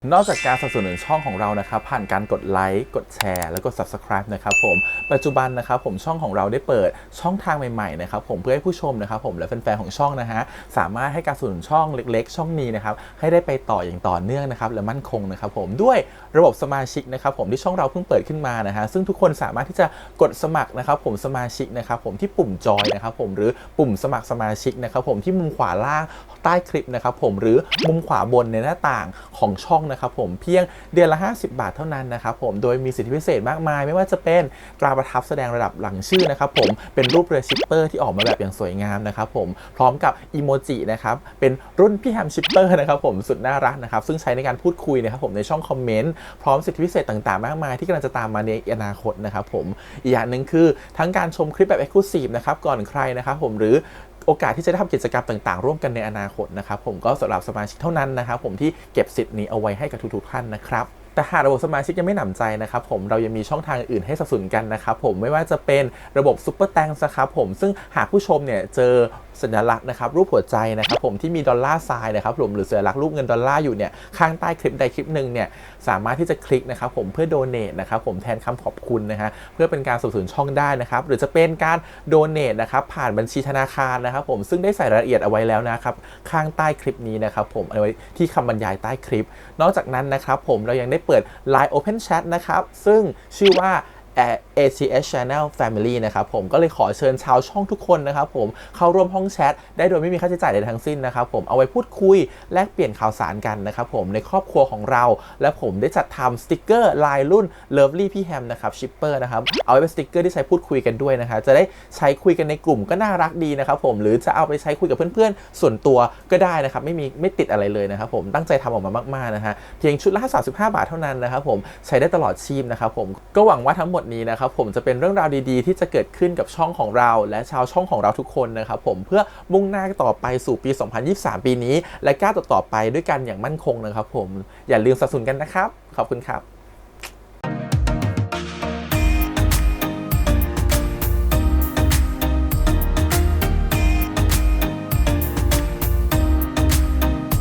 นอกจากการสนับสนุนช่องของเรานะครับผ่านการกดไลค์กดแชร์แล้วก็ Subscribe นะครับผมปัจจุบันนะครับผมช่องของเราได้เปิดช่องทางใหม่ๆนะครับผมเพื่อให้ผู้ชมนะครับผมและแฟนๆของช่องนะฮะสามารถให้การสนับสนุนช่องเล็กๆช่องนี้นะครับให้ได้ไปต่ออย่างต่อเนื่องนะครับและมั่นคงนะครับผมด้วยระบบสมาชิกนะครับผมที่ช่องเราเพิ่งเปิดขึ้นมานะฮะซึ่งทุกคนสามารถที่จะกดสมัครนะครับผมสมาชิกนะครับผมที่ปุ่มจอยนะครับผมหรือปุ่มสมัครสมาชิกนะครับผมที่มุมขวาล่างใต้คลิปนะครับผมหรือมุมขวาบนในหน้าต่างของช่องนะครับผมเพียงเดือนละ50 บาทเท่านั้นนะครับผมโดยมีสิทธิพิเศษมากมายไม่ว่าจะเป็นตราประทับแสดงระดับหลังชื่อนะครับผมเป็นรูปเรือชิปเปอร์ที่ออกมาแบบอย่างสวยงามนะครับผมพร้อมกับอีโมจินะครับเป็นรุ่นพี่แฮมชิปเปอร์นะครับผมสุดน่ารักนะครับซึ่งใช้ในการพูดคุยนะครับผมในช่องคอมเมนต์พร้อมสิทธิพิเศษต่างๆมากมายที่กำลังจะตามมาในอนาคตนะครับผมอีกอย่างหนึ่งคือทั้งการชมคลิปแบบ Exclusive นะครับก่อนใครนะครับผมหรือโอกาสที่จะได้ทำกิจกรรมต่างๆร่วมกันในอนาคตนะครับผมก็สำหรับสมาชิกเท่านั้นนะครับผมที่เก็บสิทธิ์นี้เอาไว้ให้กับทุกๆท่านนะครับแต่หากระบบสมาชิกยังไม่หนำใจนะครับผมเรายังมีช่องทางอื่นให้สนับสนุนกันนะครับผมไม่ว่าจะเป็นระบบซุปเปอร์แตงนะครับผมซึ่งหากผู้ชมเนี่ยเจอสัญลักษณ์นะครับรูปหัวใจนะครับผมที่มีดอลลาร์ไซน์นะครับผมหรือสัญลักษณ์รูปเงินดอลลาร์อยู่เนี่ยข้างใต้คลิปใดคลิปหนึ่งเนี่ยสามารถที่จะคลิกนะครับผมเพื่อโดเนทนะครับผมแทนคำขอบคุณนะฮะเพื่อเป็นการสนับสนุนช่องได้นะครับหรือจะเป็นการโดเนทนะครับผ่านบัญชีธนาคารนะครับผมซึ่งได้ใส่รายละเอียดเอาไว้แล้วนะครับข้างใต้คลิปนี้นะครับผมเอาไว้ที่คำบรรยายใต้คลิปนอกจากนั้นนะครับผมเรายังได้เปิด Line Open Chat นะครับซึ่งชื่อว่า ATS Channel Family นะครับผมก็เลยขอเชิญชาวช่องทุกคนนะครับผมเข้าร่วมห้องแชทได้โดยไม่มีค่าใช้จ่ายใดทั้งสิ้นนะครับผมเอาไว้พูดคุยแลกเปลี่ยนข่าวสารกันนะครับผมในครอบครัวของเราและผมได้จัดทำสติกเกอร์ลายรุ่น Lovely พี่แฮมนะครับชิปเปอร์นะครับเอาไว้เป็นสติกเกอร์ที่ใช้พูดคุยกันด้วยนะครับจะได้ใช้คุยกันในกลุ่มก็น่ารักดีนะครับผมหรือจะเอาไปใช้คุยกับเพื่อนๆส่วนตัวก็ได้นะครับไม่ติดอะไรเลยนะครับผมตั้งใจทำออกมามากๆนะฮะเพียงชุดละ35 บาทเท่านั้นนะครับผมใช้ได้ตลอดชีพนะครับผมก็หวังว่าทั้งหมดนี้นะครับผมจะเป็นเรื่องราวดีๆที่จะเกิดขึ้นกับช่องของเราและชาวช่องของเราทุกคนนะครับผมเพื่อมุ่งหน้าต่อไปสู่ปี 2023 ปีนี้และก้าวต่อไปด้วยกันอย่างมั่นคงนะครับผมอย่าลืมสนับสนุนกันนะครับขอบคุณครับ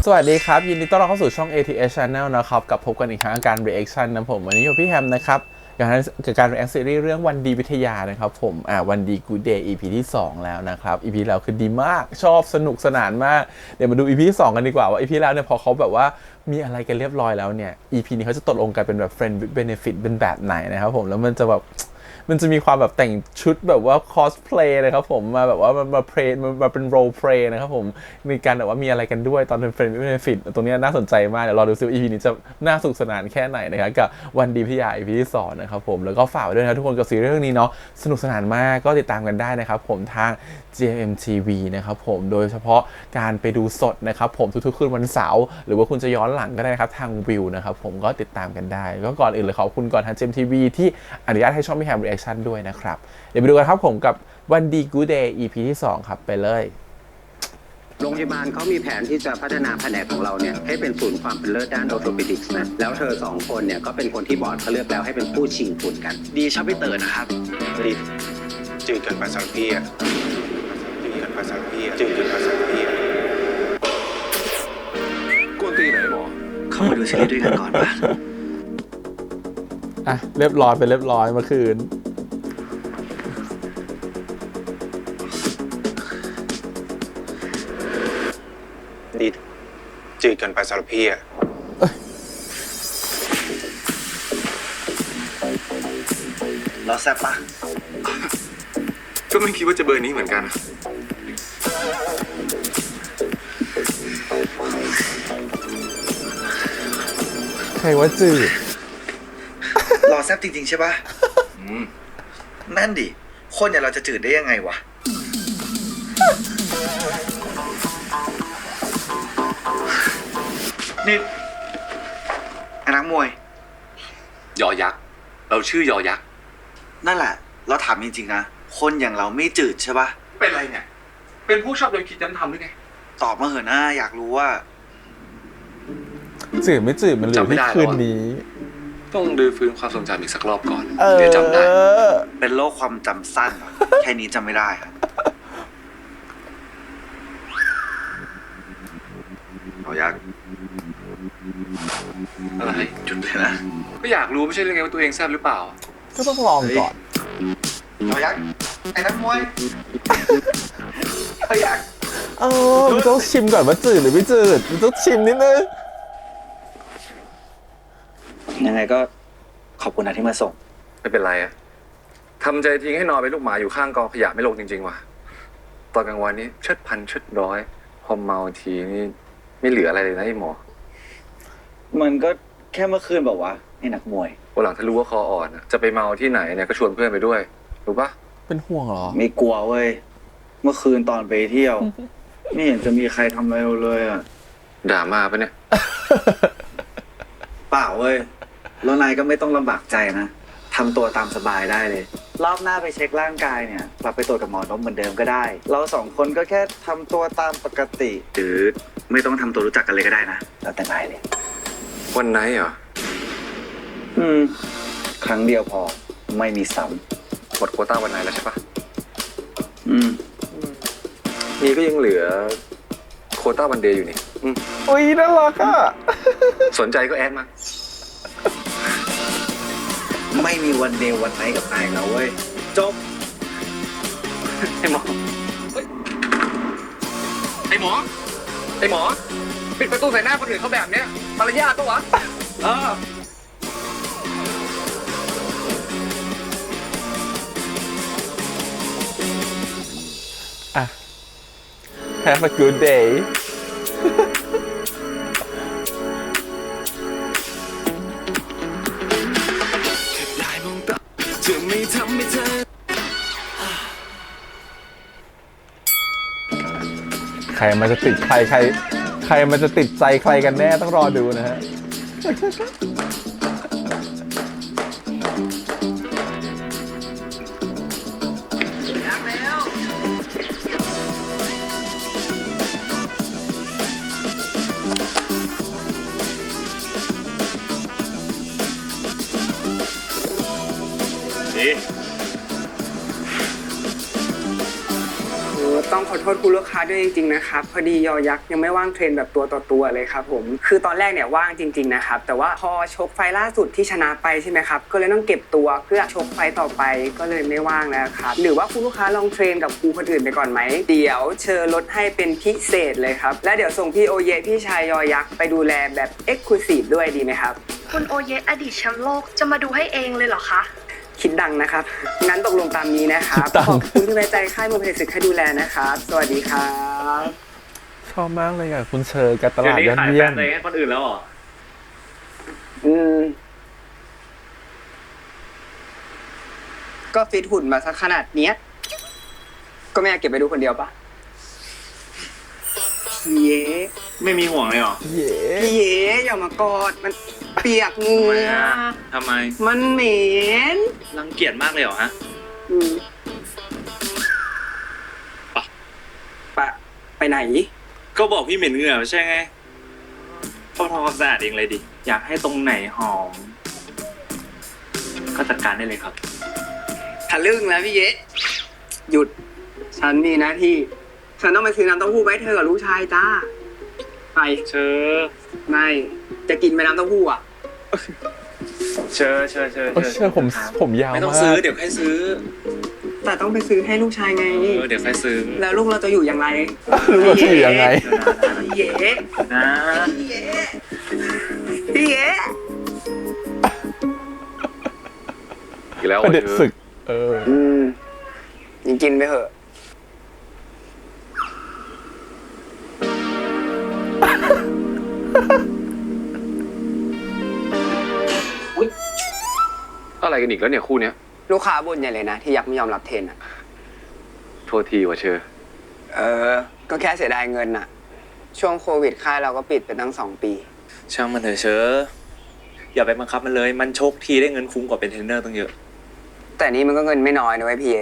สวัสดีครับยินดีต้อนรับเข้าสู่ช่อง ATS Channel นะครับกับพบกันอีกครั้งการ reaction นะผมวันนี้อยู่พี่แฮมนะครับกับการ react ซีรีส์เรื่องวันดีวิทยานะครับผมวันดี Good Day EP ที่2แล้วนะครับ EP แล้วคือดีมากชอบสนุกสนานมากเดี๋ยวมาดู EP ที่2กันดีกว่าว่า EP แล้วเนี่ยพอเขาแบบว่ามีอะไรกันเรียบร้อยแล้วเนี่ย EP นี้เขาจะตกลงกันเป็นแบบ friend with benefit เป็นแบบไหนนะครับผมแล้วมันจะมีความแบบแต่งชุดแบบว่าคอสเพลย์นะครับผมมาแบบว่ามาเพลย์มาเป็นโรลเพลย์นะครับผมมีการแบบว่ามีอะไรกันด้วยตอนเป็นเฟรนด์ไม่เป็นฟิตตรงนี้น่าสนใจมากเดี๋ยวรอดูซิ EP นี้จะน่าสนุกสนานแค่ไหนนะครับกับวันดีพิทยา EP ที่2นะครับผมแล้วก็ฝากไว้ด้วยนะทุกคนกับซีรีส์เรื่องนี้เนาะสนุกสนานมากก็ติดตามกันได้นะครับผมทาง GMMTV นะครับผมโดยเฉพาะการไปดูสดนะครับผมทุกๆคืนวันเสาร์หรือว่าคุณจะย้อนหลังก็ได้นะครับทางวิวนะครับผมก็ติดตามกันได้ก็ก่อนอื่นเลยขอบคุณก่อนทาง GMMTV ที่อนุญาตให้ช่องพี่แฮม reaction ด้วยนะครับเดี๋ยวไปดูกันครับผมกับวันดี Good Day EP ที่2ครับไปเลยโรงพยาบาลเขามีแผนที่จะพัฒนาแผนกของเราเนี่ยให้เป็นศูนย์ความเป็นเลิศด้านออร์โธปิดิกส์นะแล้วเธอ2 คนเนี่ยก็เป็นคนที่บอร์ดเขาเลือกแล้วให้เป็นผู้ชิงทุนกันดีชอบพี่เต๋อนะครับดีจืดเกินไปสำหรับพี่อะจืดเกินไปสำหรับพี่อะจืดเกินไปสำหรับพี่อะกวนตีไหนหมอเข้ามาดูซีรีส์ด้วยกันก่อนป่ะเรียบร้อยไปเรียบร้อยเมื่อคืนดีจืดเกินไปสำหรับพี่อะเราแซ่บปะก็ไม่คิดว่าจะเบอร์นี้เหมือนกันใครว่าจืดเราแซ่บจริงๆใช่ปะนั่นดิคนอย่างเราจะจืดได้ยังไงวะนี่นักมวยยอยักษ์เราชื่อยอยักษ์นั่นแหละเราถามจริงๆนะคนอย่างเราไม่จืดใช่ปะเป็นไรเนี่ยเป็นผู้ชอบโดยคิดย้ำทำหรือไงตอบมาเหอะนะอยากรู้ว่าจืดไม่จืดมันเหลือที่คืนนี้ต้องดื้อฟื้นความทรงจำอีกสักรอบก่อนเดี๋ยวจำได้เป็นโรคความจำสั้นแค่นี้จำไม่ได้ครับยอยักษ์ อะไร จุดเลยนะ ก็อยากรู้ไม่ใช่เรื่องไงว่าตัวเองแซ่บหรือเปล่า ก็ต้องลองก่อน ยอยักษ์ไอ้นักมวยยอยักษ์ มันต้องชิมก่อนว่าจืดหรือไม่จืดมันต้องชิมนิดนึง ยังไงก็ขอบคุณนะที่มาส่ง ไม่เป็นไรอะทำใจทิ้งให้นอนเป็นลูกหมาอยู่ข้างกองขยะไม่ลงจริงๆว่ะตอนกลางวันนี้เชิดพันเชิดร้อยพอเมาทีนี่ไม่เหลืออะไรเลยนะไอ้หมอ มันก็แค่เมื่อคืนบอกว่าไอ้นักมวย วันหลังถ้ารู้ว่าคออ่อนอะจะไปเมาที่ไหนเนี่ยก็ชวนเพื่อนไปด้วยรู้ปะ เป็นห่วงเหรอ ไม่กลัวเว้ย เมื่อคืนตอนไปเที่ยว ไม่เห็นจะมีใครทำอะไรเราเลยอ่ะ ด่ามาปะเนี่ย เปล่าเว้ย แล้วนายก็ไม่ต้องลำบากใจนะ ทำตัวตามสบายได้เลย รอบหน้าไปเช็คร่างกายเนี่ยกลับไปตรวจกับหมอนมเหมือนเดิมก็ได้ เราสองคนก็แค่ทำตัวตามปกติ หรือไม่ต้องทำตัวรู้จักกันเลยก็ได้นะ แล้วแต่นายเลย วันไหนเหรอ ครั้งเดียวพอ ไม่มีซ้ หมดโควต้าวันไหนแล้วใช่ปะ ำ นี่ก็ยังเหลือโควต้าวันเดย์อยู่นี่ อุ้ยน่ารักอ่ะ สนใจก็แอดมา ไม่มีวันเดย์วันไหนกับนายแล้วเว้ย จบ ไอ้หมอไอ้หมอไอ้หมอปิดประตูใส่หน้าคนอื่นเขาแบบเนี้ยมารยาทปะวะ Have a good day ใครมันจะติดใครมันจะติดใจใครกันแน่ต้องรอดูนะฮะ ต้องขอโทษคุณลูกค้าด้วยจริงๆนะครับพอดียอยักษ์ยังไม่ว่างเทรนแบบตัวต่อตัวเลยครับผมคือตอนแรกเนี่ยว่างจริงๆนะครับแต่ว่าพอชกไฟล่าสุดที่ชนะไปใช่ไหมครับก็เลยต้องเก็บตัวเพื่อชกไฟต่อไปก็เลยไม่ว่างแล้วครับหรือว่าคุณลูกค้าลองเทรนกับครูคนอื่นไปก่อนไหมเดี๋ยวเชิญลดให้เป็นพิเศษเลยครับและเดี๋ยวส่งพี่โอเยพี่ชายยอยักษ์ไปดูแลแบบเอ็กซ์คลูซีฟด้วยดีไหมครับ คุณโอเยสอดีตแชมป์โลกจะมาดูให้เองเลยเหรอคะ คิดดังนะครับ งั้นตกลงตามนี้นะครับ คิดดัง ขอบคุณที่ไว้ใจค่ายมวยเพชรศึกให้ดูแลนะครับ สวัสดีครับ ชอบมากเลยอ่ะ คุณเชอร์การตลาดยอดเยี่ยม ให้คนอื่นแล้วเหรอ ก็ฟิตหุ่นมาสักขนาดเนี้ย ก็ไม่อยากเก็บไปดูคนเดียวปะเย้ ไม่มีห่วงเลยเหรอ เย้ พี่เย้อย่ามากอด มันเปียกเหงื่อ ทำไม มันเหม็น รังเกียจมากเลยเหรอฮะ อืม ปะ ไปไหน ก็บอกพี่เหม็นเหงื่อไม่ใช่ไงพ่อทำความสะอาดเองเลยดิ อยากให้ตรงไหนหอม ก็จัดการได้เลยครับ ทะลึ่งแล้วพี่เย้หยุด ฉันมีหน้าที่ ฉันต้องไปซื้อน้ำเต้าหู้ไว้เธอกับลูกชายจ้า ไป เชอ ไม่ จะกินไปน้ำเต้าหู้อ่ะ เชอ เชอร์ผมยาว ไม่ต้อง มาก ซื้อเดี๋ยวค่อยซื้อ แต่ต้องไปซื้อให้ลูกชายไง เดี๋ยวค่อยซื้อ แล้วลูกเราจะอยู่อย่างไร รู้ว่าจะอยู่ยังไง พี่เย้ นะ พี่เย้พี่เย้ อีกแล้ว ประเด็นศึก ยังกินไปเถอะ อะไรกันอีกแล้วเนี่ยคู่เนี้ย ลูกค้าบ่นใหญ่เลยนะ ที่ยักษ์ไม่ยอมรับเทรนอ่ะ โทษทีว่ะเชอ ก็แค่เสียดายเงินอ่ะ ช่วงโควิดค่ายเราก็ปิดไปตั้ง2 ปี ช่างมันเถอะเชอ อย่าไปบังคับมันเลย มันชกทีได้เงินคุ้มกว่าเป็นเทรนเนอร์ตั้งเยอะ แต่นี่มันก็เงินไม่น้อยนะเว้ยพี่เอ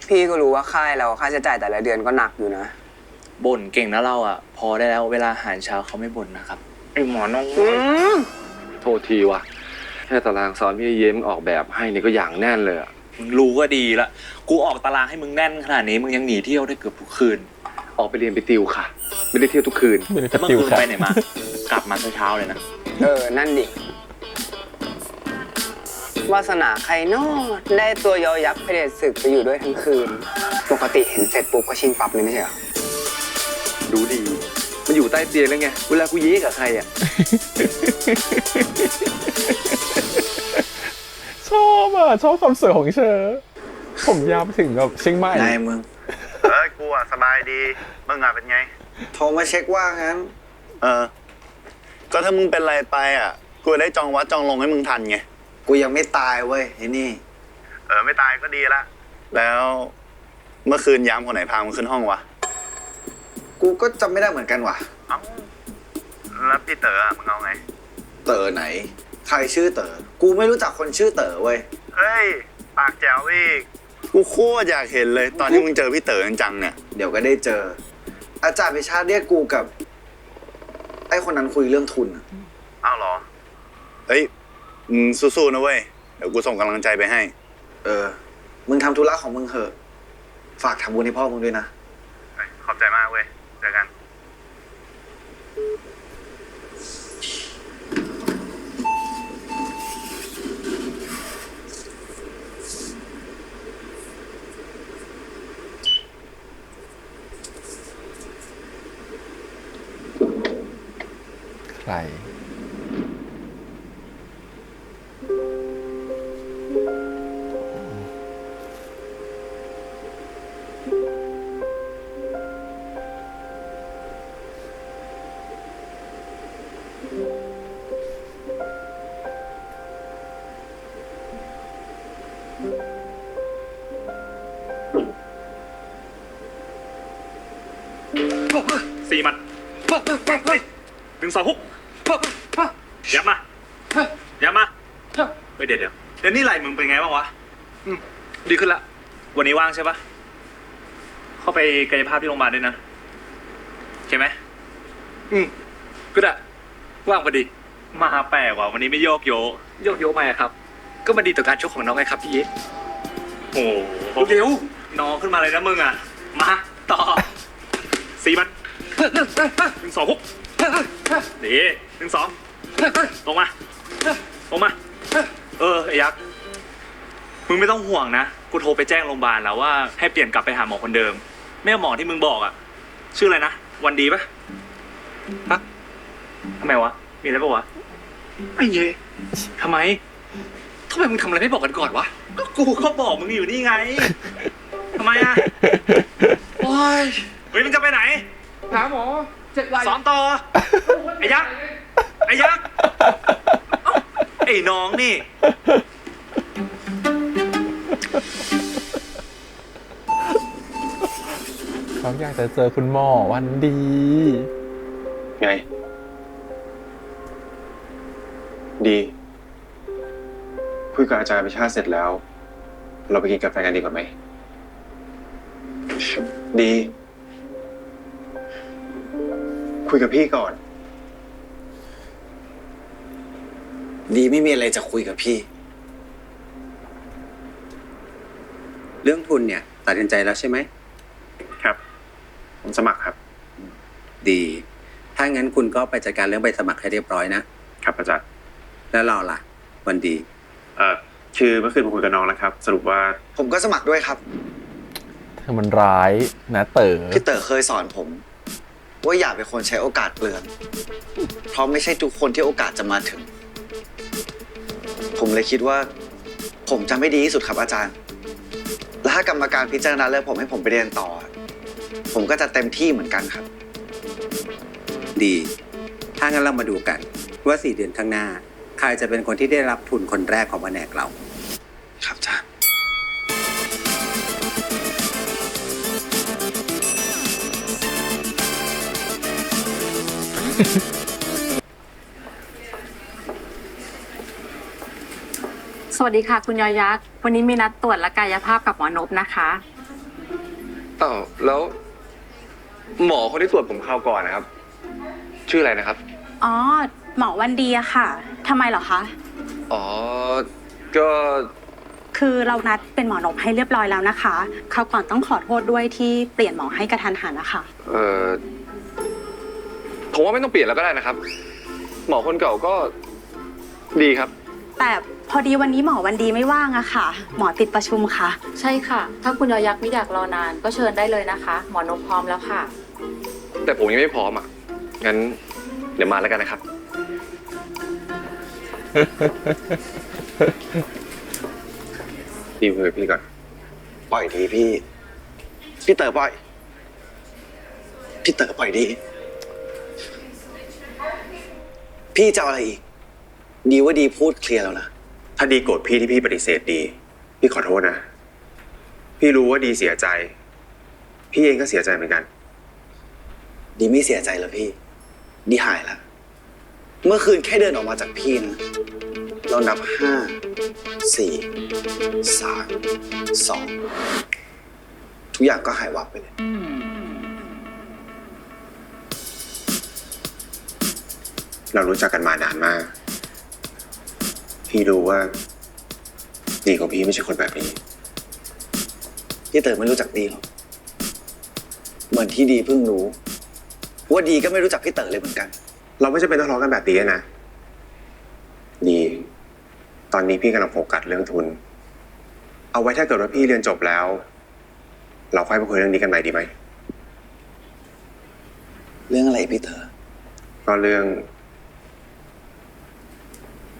พี่ก็รู้ว่าค่ายเราค่าใช้จ่ายแต่ละเดือนก็หนักอยู่นะ บ่นเก่งนะเราอ่ะ พอได้แล้วเวลาอาหารเช้าเขาไม่บ่นนะครับไอหมอน้อง โทษทีว่ะแค่ตารางซ้อมพี่เย้มงออกแบบให้นี่ก็อย่างแน่นเลยอะ มึงรู้ก็ดีละกูออกตารางให้มึงแน่นขนาดนี้มึงยังหนีเที่ยวได้เกือบทุกคืน ออกไปเรียนไปติวค่ะ ไม่ได้เที่ยวทุกคืน ไม่ได้ แล้วเมื่อ ติว คืน ค่ะ ไปไหนมา ก ลับมาเช้าๆเลยนะ นั่นดิ วาสนาใครนอได้ตัวยอยักษ์ไปเดชศึกไปอยู่ด้วยทั้งคืน ปกติเห็นเสร็จปุ๊บก็ชิงปรับเลยไม่ใช่เหรอ ดูดี มันอยู่ใต้เตียงแล้วไง เวลากูเย้กับใครอ่ะ ชอบอ่ะ ชอบความสวยของเชอผมยาวไปถึงแบบเชียงใหม่ นายมึง กูอ่ะสบายดี มึงอ่ะเป็นไง โทรมาเช็คว่างั้น ก็ถ้ามึงเป็นอะไรไปอ่ะ กูได้จองวัดจองลงให้มึงทันไง กูยังไม่ตายเว้ยไอ้นี่ ไม่ตายก็ดีละ แล้วเมื่อคืนยามคนไหนพามึงขึ้นห้องวะ กูก็จำไม่ได้เหมือนกันว่ะ เอ้าแล้วพี่เต๋ออ่ะมึงเอาไง เต๋อไหน ใครชื่อเต๋อ กูไม่รู้จักคนชื่อเต๋อเว้ย เฮ้ย ปากแจ๋วอีก กูโคตรอยากเห็นเลยตอนที่มึงเจอพี่เต๋อจังๆเนี่ย เดี๋ยวก็ได้เจอ อาจารย์พิชาติเรียกกูกับ ไอ้คนนั้นคุยเรื่องทุนอะ อ้าวเหรอ เฮ้ย มึงสู้ๆนะเว้ย เดี๋ยวกูส่งกำลังใจไปให้ มึงทำธุระของมึงเถอะ ฝากทำบุญให้พ่อมึงด้วยนะ ขอบใจมากเว้ย เจอกัน ใคร 4 หมัด 1 2 ฮุกยับมายับมาเฮ้ยเดี๋ยวนี่ไหล่มึงเป็นไงบ้างวะ ดีขึ้นละ วันนี้ว่างใช่ปะเข้าไปกายภาพที่โรงพยาบาลด้วยนะโอเคไหม ก็ได้ ว่างพอดี มาแปลกว่ะวันนี้ไม่โยกโย โยกโยกมาครับ ก็มาดีต่อการชกของน้องไงครับพี่เย้ โอ้โหเร็วน้องขึ้นมาเลยนะมึงอ่ะ มาต่อ4 หมัด 1 2 ฮุกดี1 2ลงมาไอ้ยักษ์มึงไม่ต้องห่วงนะกูโทรไปแจ้งโรงพยาบาลแล้วว่าให้เปลี่ยนกลับไปหาหมอคนเดิมไม่เอาหมอที่มึงบอกอ่ะชื่ออะไรนะวันดีปะฮะทำไมวะมีอะไรปะวะ ไอ้เย้ ทำไม ทำไมมึงทำอะไรไม่บอกกันก่อนวะ ก็กูก็บอกมึงอยู่นี่ไงทำไมอ่ะ โอ้ย เฮ้ยมึงจะไปไหน หาหมอเจ็บไหล่ ซ้อมต่อไอ้ยักษ์เอ้าไอ้น้องนี่ เขาอยากจะเจอคุณหมอวันดี ไง ดี คุยกับอาจารย์พิชาติเสร็จแล้ว เราไปกินกาแฟกันดีกว่าไหม ดี คุยกับพี่ก่อน ดีไม่มีอะไรจะคุยกับพี่ เรื่องทุนเนี่ยตัดสินใจแล้วใช่ไหม ครับ ผมสมัครครับ ดี ถ้างั้นคุณก็ไปจัดการเรื่องใบสมัครให้เรียบร้อยนะครับ อาจารย์ แล้วเราล่ะ วันดี คือเมื่อคืนผมคุยกับน้องแล้วครับ สรุปว่า ผมก็สมัครด้วยครับ เธอมันร้ายนะเต๋อ พี่เต๋อเคยสอนผม ว่าอย่าเป็นคนใช้โอกาสเปลือง เพราะไม่ใช่ทุกคนที่โอกาสจะมาถึง ผมเลยคิดว่า ผมจะไม่ดีที่สุดครับอาจารย์ และถ้ากรรมการพิจารณาเลือกผมให้ผมไปเรียนต่อ ผมก็จะเต็มที่เหมือนกันครับ ดี ถ้างั้นเรามาดูกัน ว่า4 เดือนข้างหน้า ใครจะเป็นคนที่ได้รับทุนคนแรกของแผนกเรา ครับอาจารย์ สวัสดีค่ะคุณยอยักษ์วันนี้มีนัดตรวจและกายภาพกับหมอนพนะคะ อ้าวแล้ว หมอคนที่ตรวจผมคราวก่อนนะครับ ชื่ออะไรนะครับ อ๋อ หมอวันดีอะค่ะทำไมเหรอคะ อ๋อ ก็ คือเรานัดเป็นหมอนพให้เรียบร้อยแล้วนะคะคราวก่อนต้องขอโทษด้วยที่เปลี่ยนหมอให้กระทันหันนะคะ ผมว่าไม่ต้องเปลี่ยนแล้วก็ได้นะครับ หมอคนเก่าก็ดีครับ แต่พอดีวันนี้หมอวันดีไม่ว่างอะค่ะ หมอติดประชุมค่ะ ใช่ค่ะ ถ้าคุณยอยักษ์ไม่อยากรอนานก็เชิญได้เลยนะคะ หมอนพพร้อมแล้วค่ะ แต่ผมยังไม่พร้อมอ่ะ งั้นเดี๋ยวมาแล้วกันนะครับ ดีคุยกับพี่ก่อน ปล่อยดีพี่ พี่เต๋อปล่อย พี่เต๋อปล่อยดี พี่จะเอาอะไรอีก ดีว่าดีพูดเคลียร์แล้วนะ ถ้าดีโกรธพี่ที่พี่ปฏิเสธดี พี่ขอโทษนะ พี่รู้ว่าดีเสียใจ พี่เองก็เสียใจเหมือนกัน ดีไม่เสียใจแล้วพี่ ดีหายแล้ว เมื่อคืนแค่เดินออกมาจากพี่นะเรานับ5 4 3 2ทุกอย่างก็หายวับไปเลย เรารู้จักกันมานานมาก พี่รู้ว่าดีของพี่ไม่ใช่คนแบบนี้ พี่เต๋อไม่รู้จักดีหรอก เหมือนที่ดีเพิ่งรู้ ว่าดีก็ไม่รู้จักพี่เต๋อเลยเหมือนกัน เราไม่จำเป็นต้องทะเลาะกันแบบนี้นะ ดี ตอนนี้พี่กำลังโฟกัสเรื่องทุน เอาไว้ถ้าเกิดว่าพี่เรียนจบแล้ว เราค่อยมาคุยเรื่องนี้กันใหม่ดีไหม เรื่องอะไรพี่เต๋อ ก็เรื่อง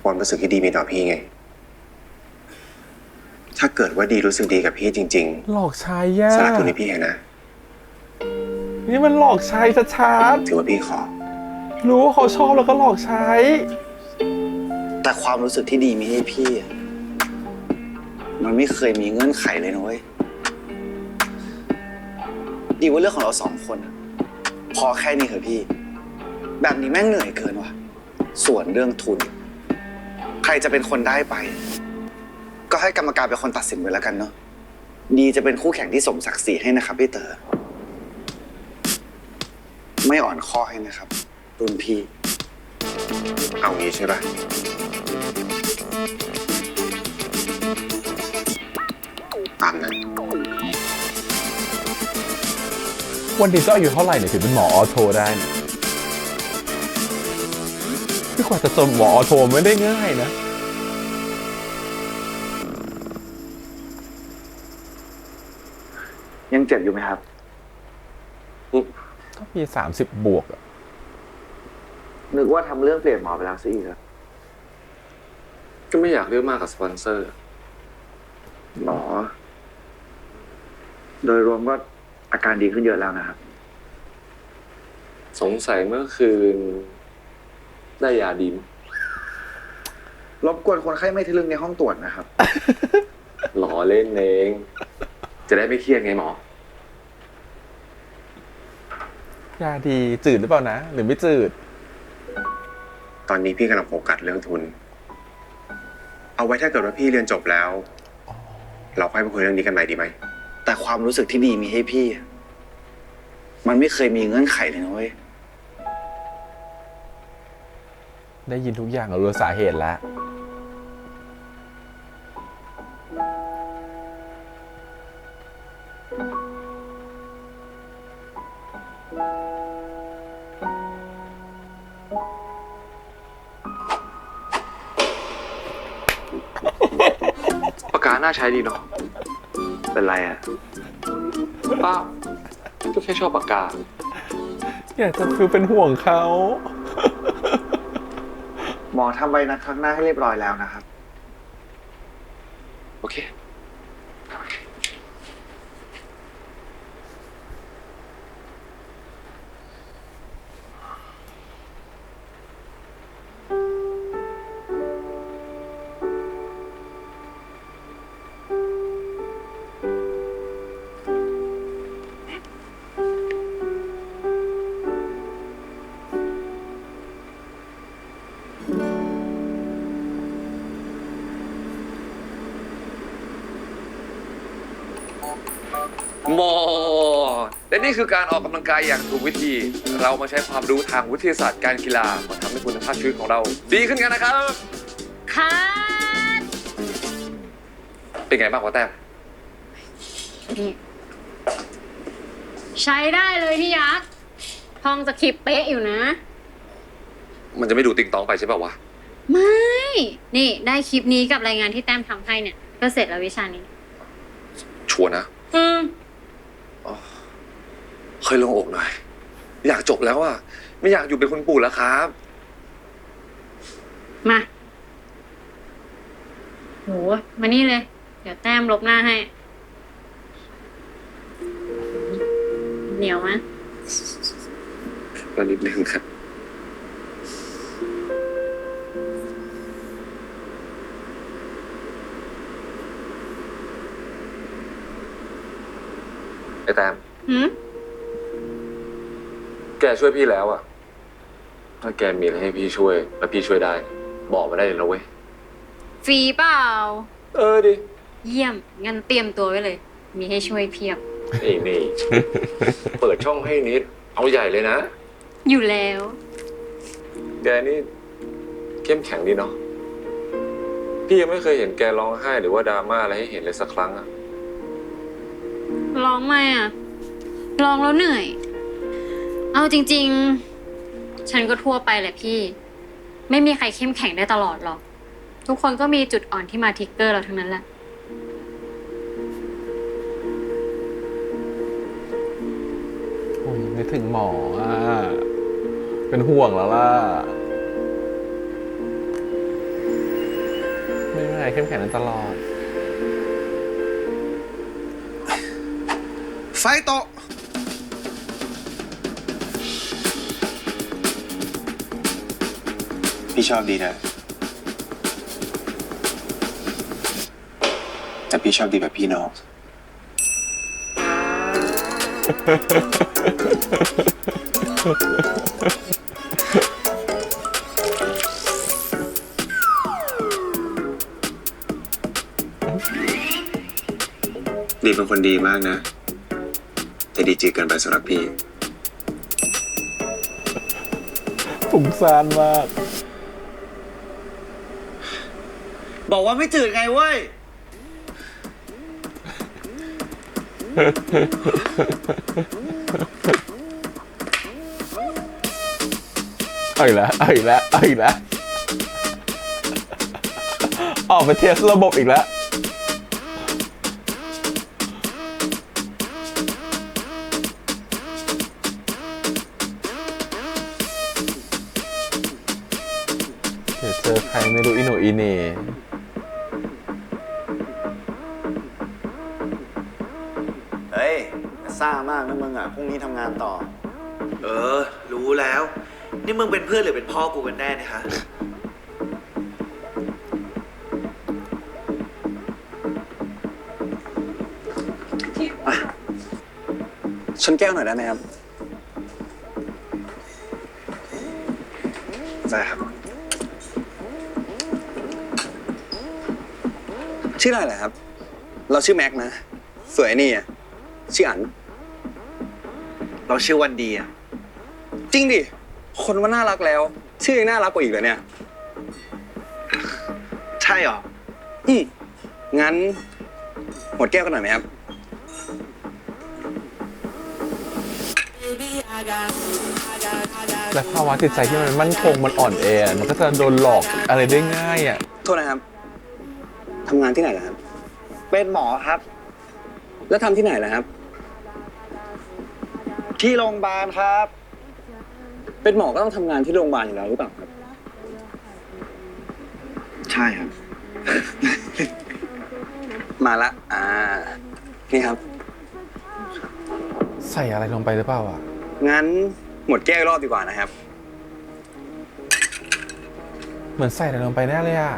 ความรู้สึกที่ดีมีต่อพี่ไง ถ้าเกิดว่าดีรู้สึกดีกับพี่จริง หลอกใช้ย่า ๆสละทุนให้พี่เถอะนะ นี่มันหลอกใช้ชัด ถือว่าพี่ขอ ๆรู้ว่าเขาชอบแล้วก็หลอกใช้ แต่ความรู้สึกที่ดีมีให้พี่อะมันไม่เคยมีเงื่อนไขเลยนะเว้ย ดีว่าเรื่องของเรา2 คนอะพอแค่นี้เถอะพี่ แบบนี้แม่งเหนื่อยเกินว่ะ ส่วนเรื่องทุน ใครจะเป็นคนได้ไป ก็ให้กรรมการเป็นคนตัดสินไปแล้วกันเนาะ ดีจะเป็นคู่แข่งที่สมศักดิ์ศรีให้นะครับพี่เต๋อ ไม่อ่อนข้อให้นะครับ รุ่นพี่ เอางี้ใช่ปะตามนั้น วันนี้จะอายุเท่าไหร่เนี่ยถึงเป็นหมอออโทได้เนี่ยพี่กว่าจะจนหมอออโทไม่ได้ง่ายนะ ยังเจ็บอยู่ไหมครับ ก็มี30 บวกอะ นึกว่าทำเรื่องเปลี่ยนหมอไปแล้วซะอีกครับ ก็ไม่อยากเลือกมากกับสปอนเซอร์ หมอ โดยรวมก็อาการดีขึ้นเยอะแล้วนะครับ สงสัยเมื่อคืน ได้ยาดีม รบกวนคนไข้ไม่ทะลึ่งในห้องตรวจนะครับ หล่อเล่นเอง จะได้ไม่เครียดไงหมอ ยาดีจืดหรือเปล่านะ หรือไม่จืด ตอนนี้พี่กำลังโฟกัสเรื่องทุน เอาไว้ถ้าเกิดว่าพี่เรียนจบแล้ว เราค่อยมาคุยเรื่องนี้กันใหม่ดีไหม แต่ความรู้สึกที่ดีมีให้พี่ มันไม่เคยมีเงื่อนไขเลยนะเว้ย ได้ยินทุกอย่างเรารู้สาเหตุแล้ว ปากกาน่าใช้ดีเนาะ เป็นไรอะ ป้าก็แค่ชอบปากกา อยากจะฟิลเป็นห่วงเขา หมอทำใบนัดครั้งหน้าให้เรียบร้อยแล้วนะครับ โอเค หมอและนี่คือการออกกำลังกายอย่างถูกวิธี เรามาใช้ความรู้ทางวิทยาศาสตร์การกีฬามาทำให้คุณภาพชีวิตของเรา ดีขึ้นกันนะครับ ค่ะ เป็นไงบ้างวะแต้ม นี่ใช้ได้เลยพี่ยักษ์ท่องสคริปต์เป๊ะอยู่นะ มันจะไม่ดูติ๊งตองไปใช่ป่าววะ ไม่ นี่ได้คลิปนี้กับรายงานที่แต้มทำให้เนี่ย ก็เสร็จแล้ววิชานี้ ชัวร์นะ อืม เคยลงอกหน่อย อยากจบแล้วอะไม่อยากอยู่เป็นคุณปู่แล้วครับ มาโหมานี่เลย เดี๋ยวแต้มลบหน้าให้ เหนียวไหม ก็นิดนึงครับไอ้แต้ม หืม แกช่วยพี่แล้วอะถ้าแกมีอะไรให้พี่ช่วย แล้วพี่ช่วยได้ บอกมาได้เลยนะเว้ย ฟรีเปล่า ดิ เยี่ยม งั้นเตรียมตัวไว้เลย มีให้ช่วยเพียบ ไอ้นี่ เปิดช่องให้นิด เอาใหญ่เลยนะ อยู่แล้ว แกนี่เข้มแข็งดีเนาะ พี่ยังไม่เคยเห็นแกร้องไห้หรือว่าดราม่าอะไรให้เห็นเลยสักครั้งอะ ร้องไหมอ่ะ ร้องแล้วเหนื่อย เอาจริงๆ ฉันก็ทั่วไปแหละพี่ ไม่มีใครเข้มแข็งได้ตลอดหรอก ทุกคนก็มีจุดอ่อนที่มาทริกเกอร์เราทั้งนั้นแหละ ผมนึกถึงหมออ่ะ เป็นห่วงแล้วล่ะ ไม่เป็นไรเข้มแข็งได้ตลอด ไฟโตะพี่ชอบดีนะ แต่พี่ชอบดีแบบพี่น้อง ดีเป็นคนดีมากนะ แต่ดีจีเกินไปสำหรับพี่ สงสารมาก บอกว่าไม่จืดไงเว้ย เอาอีกแล้วเอาอีกแล้วเอาอีกแล้ว ออกไปเทสระบบอีกแล้ว เดี๋ยวเจอใครไม่รู้อีโหนอีเหน่ เฮ้ยซ่ามากนะมึงอ่ะ พรุ่งนี้ทำงานต่อ รู้แล้ว นี่มึงเป็นเพื่อนหรือเป็นพ่อกูกันแน่เนี่ยฮะ ชนแก้วหน่อยได้ไหมครับ ได้ครับ ชื่ออะไรเหรอครับ เราชื่อแม็กนะ สวยนี่อ่ะชื่ออัน เราชื่อวันดีอ่ะ จริงดิ คนมันน่ารักแล้ว ชื่อยังน่ารักกว่าอีกเหรอเนี่ย ใช่หรอ งั้น หมดแก้วกันหน่อยไหมครับ และภาวะจิตใจที่มันมั่นคงมันอ่อนแอ มันก็จะโดนหลอกอะไรได้ง่ายอ่ะ โทษนะครับ ทำงานที่ไหนล่ะครับ เป็นหมอครับ แล้วทำที่ไหนล่ะครับ ที่โรงพยาบาลครับ เป็นหมอก็ต้องทำงานที่โรงพยาบาลอยู่แล้วหรือเปล่าครับ ใช่ครับ มาละ นี่ครับ ใส่อะไรลงไปหรือเปล่าอ่ะ งั้นหมดแก้วรอบดีกว่านะครับ เหมือนใส่อะไรลงไปแน่เลยอ่ะ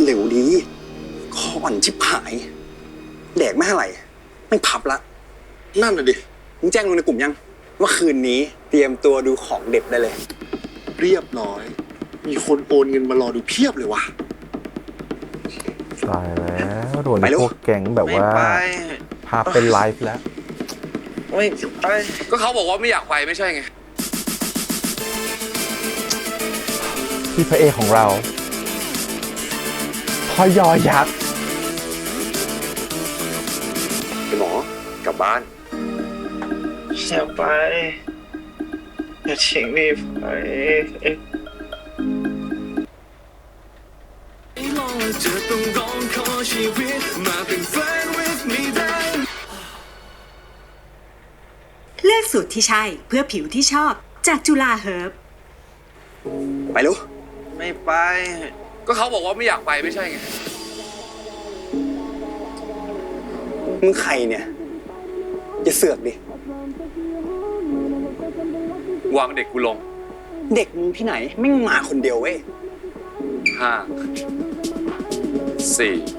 เหลวดีคออ่อนชิบหาย แดกไม่เท่าไหร่ไม่พับละ นั่นน่ะดิ มึงแจ้งลงในกลุ่มยัง ว่าคืนนี้เตรียมตัวดูของเด็ดได้เลย เรียบร้อย มีคนโอนเงินมารอดูเพียบเลยว่ะ ตายแล้วโดน ไปเร็ว พวกแก๊งแบบว่า ไม่ไป พาเป็นไลฟ์แล้ว ไม่ไป ก็เขาบอกว่าไม่อยากไปไม่ใช่ไง ที่พระเอกของเราพ่อยอยักษ์ ไอ้หมอกลับบ้าน อย่าไปอย่าทิ้งพี่ไปเลือกสูตรที่ใช่เพื่อผิวที่ชอบจากจุฬาเฮิร์บ ไปลูก ไม่ไป ก็เขาบอกว่าไม่อยากไปไม่ใช่ไง มึงใครเนี่ย อย่าเสือกดิ วางเด็กกูลง เด็กมึงที่ไหนไม่งมาคนเดียวเว้ย 5 4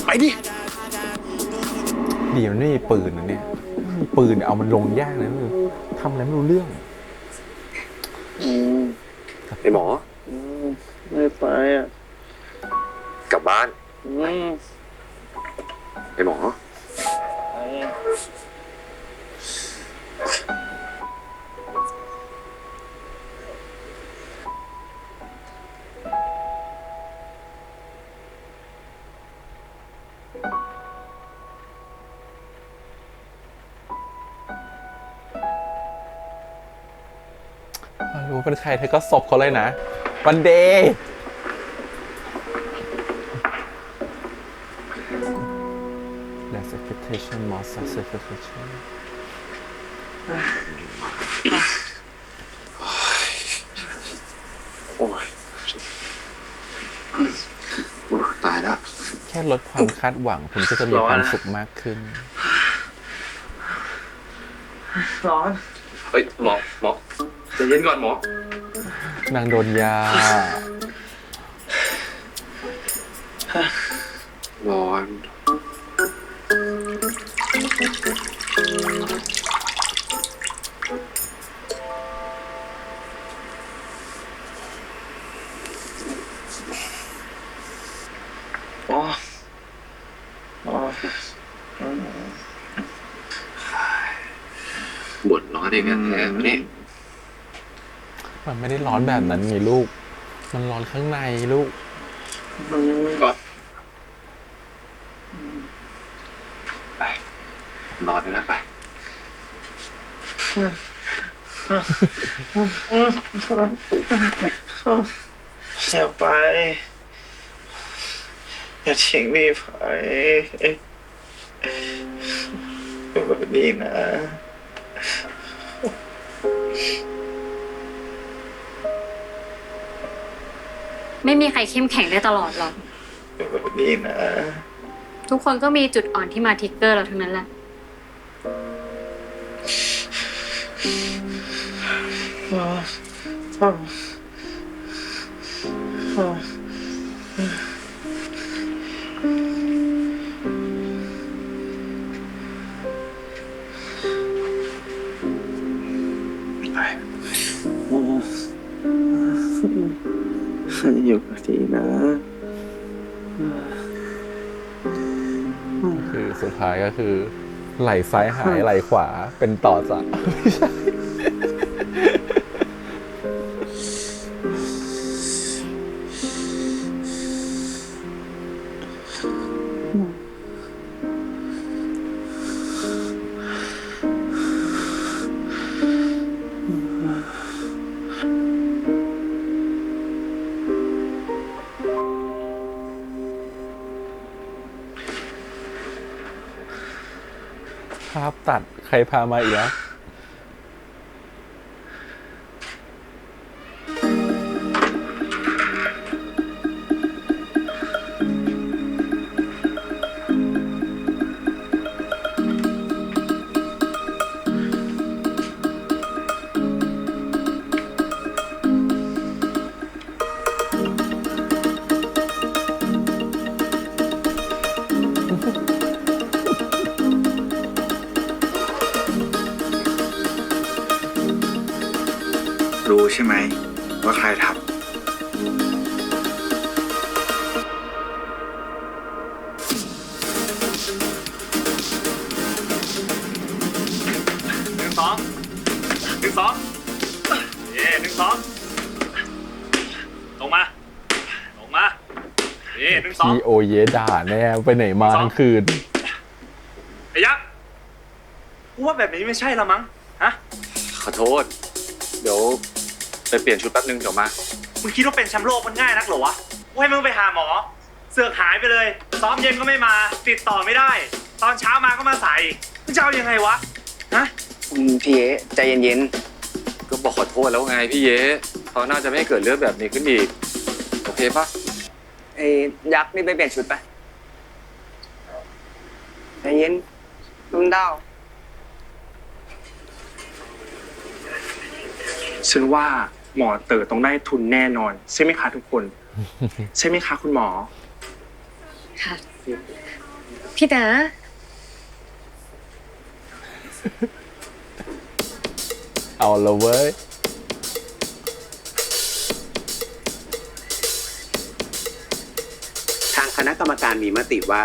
ไปดิ ดีมันไม่มีปืนนะเนี่ยมีปืนเอามันลงยากนะมึงทำอะไรไม่รู้เรื่อง ไอ้หมอ ไม่ไปอ่ะ กลับบ้าน ไอ้หมอ ไป รู้เป็นใครเธอก็ศพเขาเลยนะวันเดย์ less expectation more satisfaction โอ้ยตายแล้ว แค่ลดความคาดหวังคุณก็จะมีความสุขมากขึ้น ร้อน เฮ้ยหมอใจเย็นก่อนหมอ นางโดนยา ร้อน อ๋อ บ่นร้อนเองแท้ๆนี่ มันไม่ได้ร้อนแบบนั้นไงลูก มันร้อนข้างในลูก ก่อนไปนอนเลยนะไป อย่าไปอย่าทิ้งพี่ไปเป็นแบบนี้นะ ไม่มีใครเข้มแข็งได้ตลอดหรอก เป็นแบบนี้นะ ทุกคนก็มีจุดอ่อนที่มาทริกเกอร์เราทั้งนั้นแหละ อยู่กับทีนะ คือสุดท้ายก็คือ ไหล่ซ้ายหายไหล่ขวาเป็นต่อจากไม่ใช่ ภาพตัดใครพามาอีกแล้ว รู้ใช่ไหมว่าใครทำ 1 2 1 2เย่1 2ลงมาเย่1 2 พี่โอเยด่าแน่ไปไหนมาทั้งคืน ไอ้ยักษ์กูว่าแบบนี้ไม่ใช่ละมั้งฮะ ขอโทษ เดี๋ยวไปเปลี่ยนชุดแป๊บนึงเดี๋ยวมา มึงคิดว่าเป็นแชมป์โลกมันง่ายนักเหรอวะกูให้มึงไปหาหมอเสือกหายไปเลยซ้อมเย็นก็ไม่มาติดต่อไม่ได้ ตอนเช้ามาก็มาใส่มึงจะเอายังไงวะฮะ พี่เอ๋ใจเย็น ก็บอกขอโทษแล้วไงพี่เย้เขาน่าจะไม่ให้เกิดเรื่องแบบนี้ขึ้นอีกโอเคปะ ๆไอ้ยักษ์นี่ไปเปลี่ยนชุดไปใจเย็นนุ่มดาวฉันว่าหมอเต๋อต้องได้ทุนแน่นอนใช่ไหมคะทุกคน ใช่ไหมคะคุณหมอ ค่ะ พี่เต๋อ เอาละเว้ย ทางคณะกรรมการมีมติว่า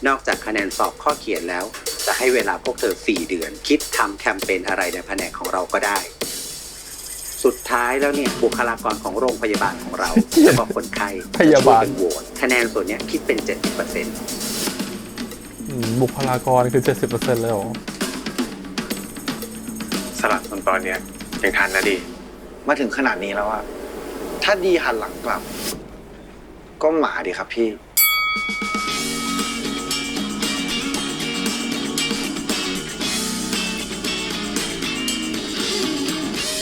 นอกจากคะแนนสอบข้อเขียนแล้ว จะให้เวลาพวกเธอ 4 เดือน คิดทำแคมเปญอะไรในแผนกของเราก็ได้ สุดท้ายแล้วเนี่ยบุคลากรของโรงพยาบาลของเราแล้วก็คนไข้ พยาบาล จะช่วยกันโหวตคะแนนส่วนเนี้ยคิดเป็น 70% บุคลากรคือ 70% เลยเหรอ สลับตอนเนี้ยยังทันนะดี มาถึงขนาดนี้แล้วอะถ้าดีหันหลังกลับ ก็หมาดีครับพี่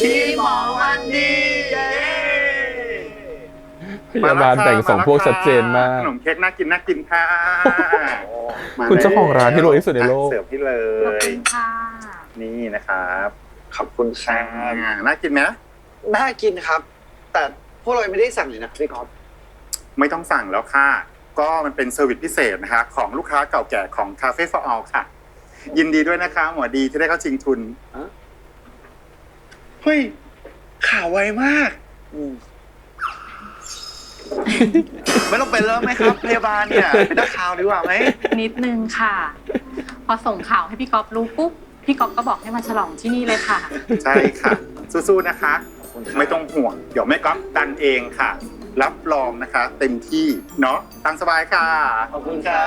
พี่หมอวันดีเย้ พยาบาลแบ่งสองพวกชัดเจนมาก ขนมเค้กน่ากินค่ะ คุณเจ้าของร้านที่รวยที่สุดในโลก เสิร์ฟพี่เลย ค่ะ นี่นะครับ ขอบคุณครั น่ากินไหม น่ากินครับ แต่พวกเราไม่ได้สั่งเลยนะพี่ก๊อฟ ไม่ต้องสั่งแล้วค่ะ ก็มันเป็นเซอร์วิสพิเศษนะคะของลูกค้าเก่าแก่ของ Cafe for All ค่ะ ยินดีด้วยนะคะหมอดีที่ได้เข้าชิงทุน เฮ้ย ข่าวไวมาก ไม่ต้องเป็นแล้วไหมครับ พยาบาลเนี่ยเป็นนักข่าวดีกว่าไหม นิดนึงค่ะ พอส่งข่าวให้พี่ก๊อฟรู้ปุ๊บ พี่ก๊อฟก็บอกให้มาฉลองที่นี่เลยค่ะ ใช่ค่ะ สู้ๆนะคะ ไม่ต้องห่วง เดี๋ยวแม่ก๊อฟดันเองค่ะ รับรองนะคะ เต็มที่เนาะตามสบายค่ะ ขอบคุณค่ะ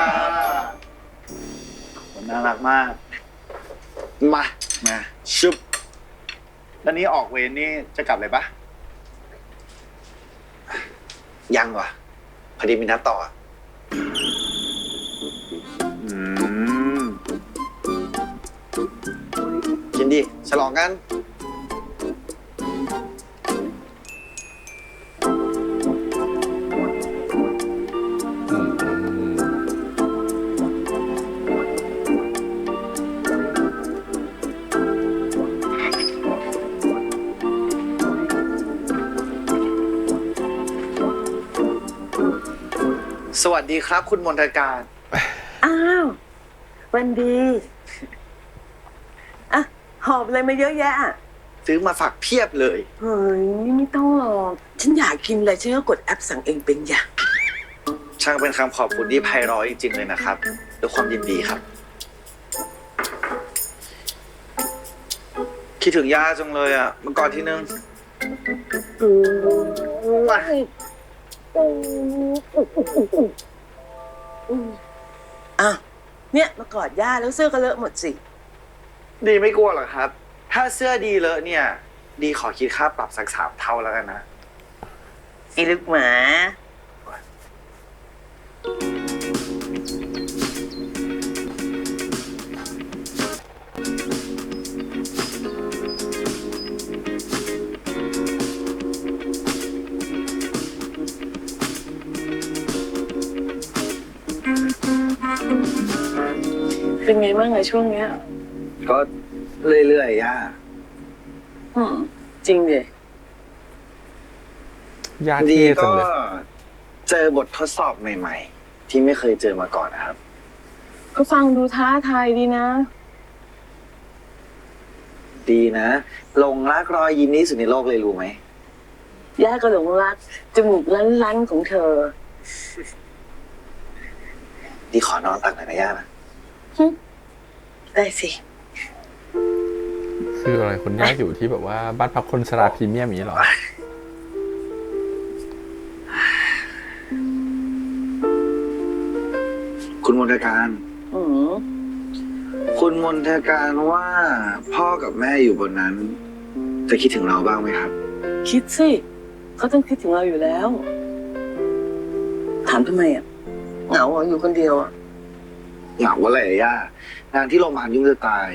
น่ารักมาก มาชุบแล้วนี้ออกเวรนี่จะกลับเลยปะยังวะพอดีมีนัดต่อกินดิฉลองกัน สวัสดีครับคุณมนทการ อ้าววันดีอ่ะหอบอะไรมาเยอะแยะ ซื้อมาฝากเพียบเลย เฮ้ยไม่ต้องหรอกฉันอยากกินอะไรฉันก็กดแอปสั่งเองเป็นอย่าง ช่างเป็นคำขอบคุณที่ไพเราะจริงๆเลยนะครับด้วยความยินดีครับ คิดถึงย่าจังเลยอ่ะเมื่อก่อนที่นึง อ้าวเนี่ยมากอดย่าแล้วเสื้อก็เลอะหมดสิ ดีไม่กลัวหรอกครับ ถ้าเสื้อดีเลอะเนี่ย ดีขอคิดค่าปรับสัก3 เท่าแล้วกันนะ ไอ้ลูกหมา เป็นไงบ้างอะช่วงเนี้ย ก็เรื่อยๆย่า จริงดิ ยา ดี เท่จั ก็ งเลย เจอบททดสอบใหม่ๆ ที่ไม่เคยเจอมาก่อนนะครับ ก็ฟังดูท้าทายดีนะ ดีนะ ลงรักรอยยิ้มนี้สุดในโลกเลยรู้ไหม ย่าก็หลงรักจมูกลั้นๆของเธอ ดีขอนอนตักหน่อยนะย่านะ ได้สิ คืออะไรคนย่าอยู่ที่แบบว่าบ้านพักคนชราพรีเมียมอย่างนี้เหรอ คุณมนทการ อืม คุณมนทการว่าพ่อกับแม่อยู่บนนั้น จะคิดถึงเราบ้างไหมครับ คิดสิเขาต้องคิดถึงเราอยู่แล้ว ถามทำไมอ่ะเหงาอยู่คนเดียวอ่ะ เหงาอะไรอะย่างานที่โรงพยาบาลยุ่งจะตาย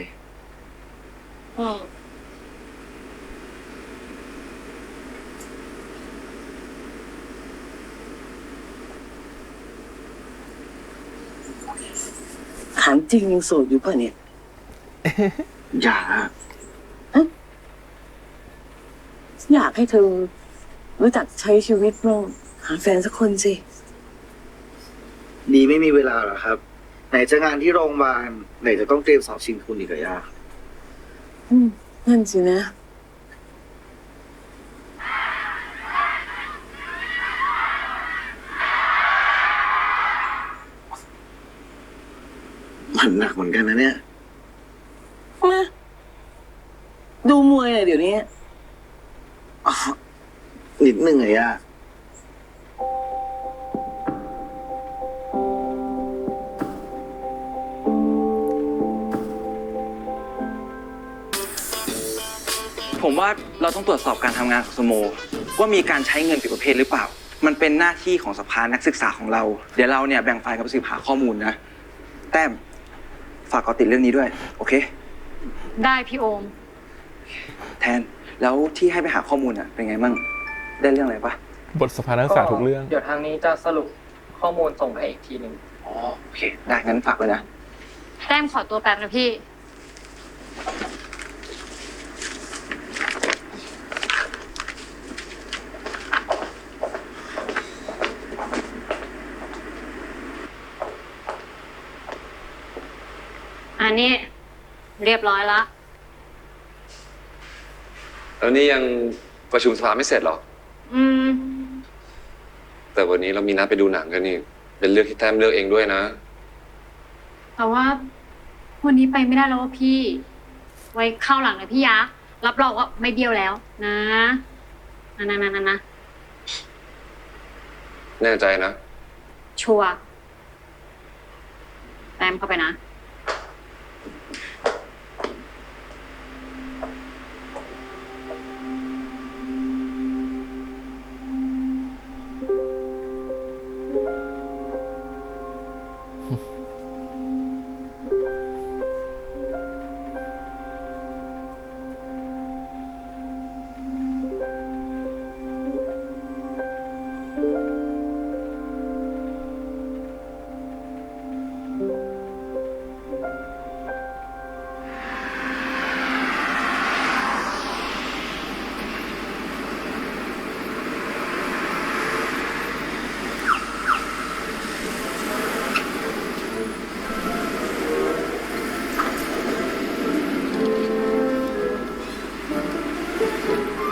ถามจริงยังโสดอยู่ป่ะเนี่ย อย่า อยากให้เธอรู้จักใช้ชีวิตบ้างหาแฟนสักคนสิ ดีไม่มีเวลาหรอครับ ไหนจะงานที่โรงพยาบาลไหนจะต้องเตรียมสอบชิงทุนอีกอะย่า นั่นสินะ มันหนักเหมือนกันนะเนี่ย ดูมวยอะเดี๋ยวนี้ นิดนึงอะย่า ผมว่าเราต้องตรวจสอบการทำงานของสโมว่ามีการใช้เงินผิดประเภทหรือเปล่า มันเป็นหน้าที่ของสภานักศึกษาของเรา เดี๋ยวเราเนี่ยแบ่งฝ่ายกันไปสืบหาข้อมูลนะ แต้มฝากเกาะติดเรื่องนี้ด้วย โอเค ได้พี่โอม แทน แล้วที่ให้ไปหาข้อมูลอ่ะเป็นไงมั่ง ได้เรื่องอะไรปะ บทสภานักศึกษาทุกเรื่อง เดี๋ยวทางนี้จะสรุปข้อมูลส่งไปอีกทีหนึ่ง อ๋อโอเค ได้งั้นฝากเลยนะ แต้มขอตัวแป๊บนะพี่ อันนี้เรียบร้อยละ แล้วนี่ยังประชุมสภาไม่เสร็จหรอ อืม แต่วันนี้เรามีนัดไปดูหนังกันนี่ เป็นเรื่องที่แต้มเลือกเองด้วยนะ แต่ว่าวันนี้ไปไม่ได้แล้วว่าพี่ ไว้เข้าหลังเลยพี่ยักษ์รับรองว่าไม่เบี้ยวแล้วนะนะ แน่ใจนะ ชัวร์แต้มเข้าไปนะ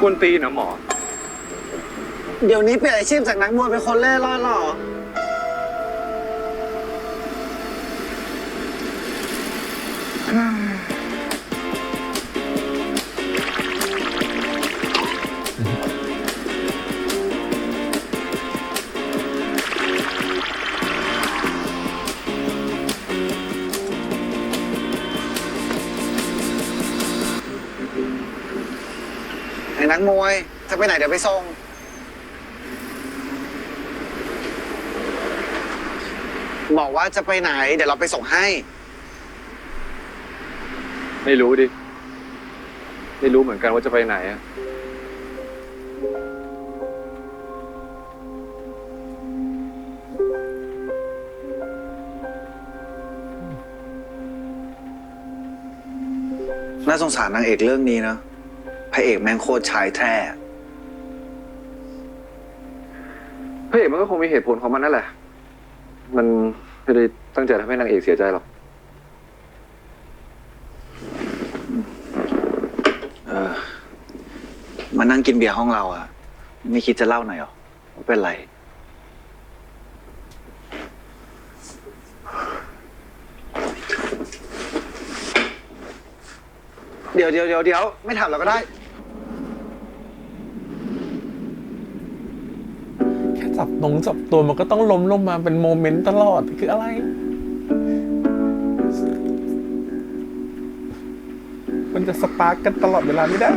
กวนตีนนะหมอ เดี๋ยวนี้เปลี่ยนอาชีพจากนักมวยเป็นคนเล่ร่อนหรอ ไอ้นักมวยจะไปไหนเดี๋ยวไปส่ง บอกว่าจะไปไหนเดี๋ยวเราไปส่งให้ ไม่รู้ดิ ไม่รู้เหมือนกันว่าจะไปไหนอะ น่าสงสารนางเอกเรื่องนี้เนอะพระเอกแม่งโคตรชายแท้ พระเอกมันก็คงมีเหตุผลของมันนั่นแหละ มันไม่ได้ตั้งใจทำให้นางเอกเสียใจหรอก มานั่งกินเบียร์ห้องเราอะ ไม่คิดจะเล่าหน่อยหรอว่าเป็นไร เดี๋ยวไม่ถามเราก็ได้ แค่จับตัวมันก็ต้องล้มลงมาเป็นโมเมนต์ตลอดคืออะไร มันจะสปาร์กกันตลอดเวลาไม่ได้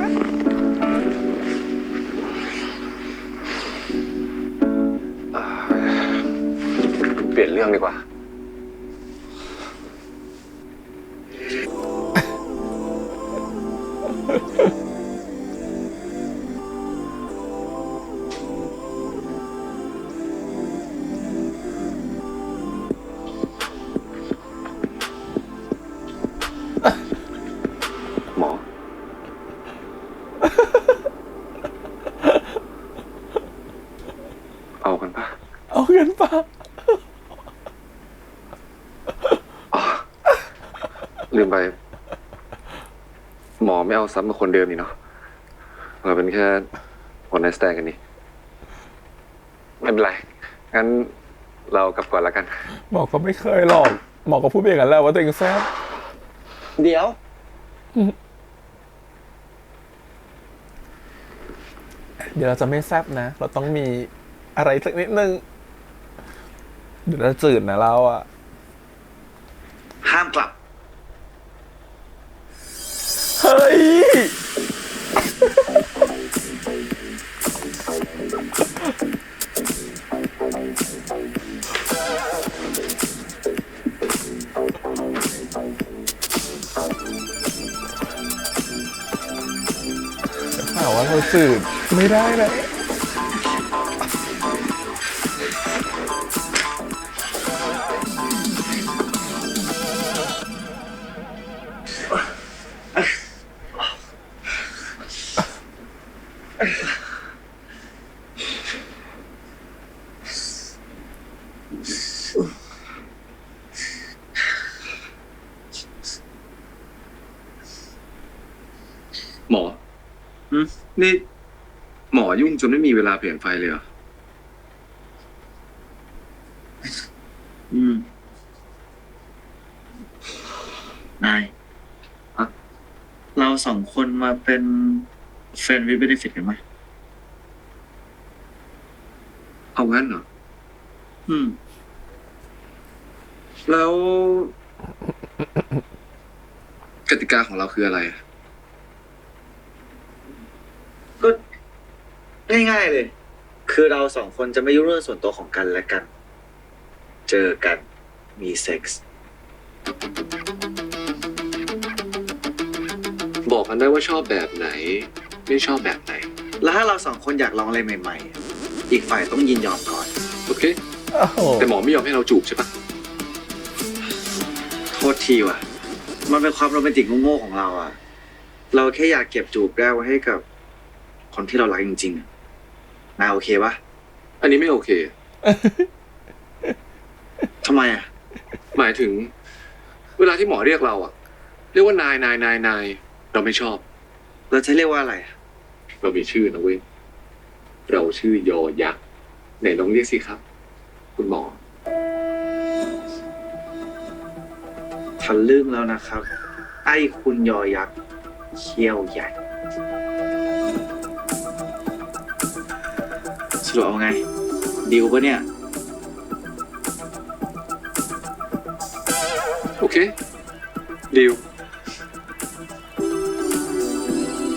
เปลี่ยนเรื่องดีกว่า หมอ เอากันปะ เอาเงินปะ ลืมไป หมอไม่เอาซ้ำกับคนเดิมนี่เนาะเราเป็นแค่วันไนท์สแตนกันนี่ไม่เป็นไร งั้นเรากลับก่อนแล้วกัน หมอก็ไม่เคยหรอก หมอก็พูดไปอย่างนั้นแล้วว่าตัวเองแซ่บ เดี๋ยว เดี๋ยวเราจะไม่แซ่บนะ เราต้องมีอะไรสักนิดนึง เดี๋ยวเราจืดนะเราอะ ห้ามกลับ เฮ้ย หาว่าเราจืดไม่ได้เลย หมอ นี่หมอยุ่งจนไม่มีเวลาเปลี่ยนไฟเลยเหรอ นาย เราสองคนมาเป็นเฟรนด์วิดเบเนฟิตกันไหม เอางั้นเหรอ แล้ว กติกาของเราคืออะไร ก็ง่ายๆเลย คือเราสองคนจะไม่ยุ่งเรื่องส่วนตัวของกันและกัน เจอกันมีเซ็กส์ บอกกันได้ว่าชอบแบบไหน ไม่ชอบแบบไหน แล้วถ้าเราสองคนอยากลองอะไรใหม่ๆ อีกฝ่ายต้องยินยอมก่อน โอเค แต่หมอไม่ยอมให้เราจูบใช่ปะ โทษทีว่ะ มันเป็นความโรแมนติกโง่ๆของเราอ่ะ เราแค่อยากเก็บจูบแรกไว้ให้กับคนที่เรารักจริงๆนายโอเคปะ อันนี้ไม่โอเค ทำไมอ่ะ หมายถึง เวลาที่หมอเรียกเราอะเรียกว่านายเราไม่ชอบ เราจะเรียกว่าอะไร เรามีชื่อนะเว้ย เราชื่อยอยักษ์ไหนลองเรียกสิครับ คุณหมอ ทะลึ่งแล้วนะครับ ไอ้คุณยอยักษ์เขี้ยวใหญ่สรุปเอาไง ดีลปะเนี่ย โอเคดีล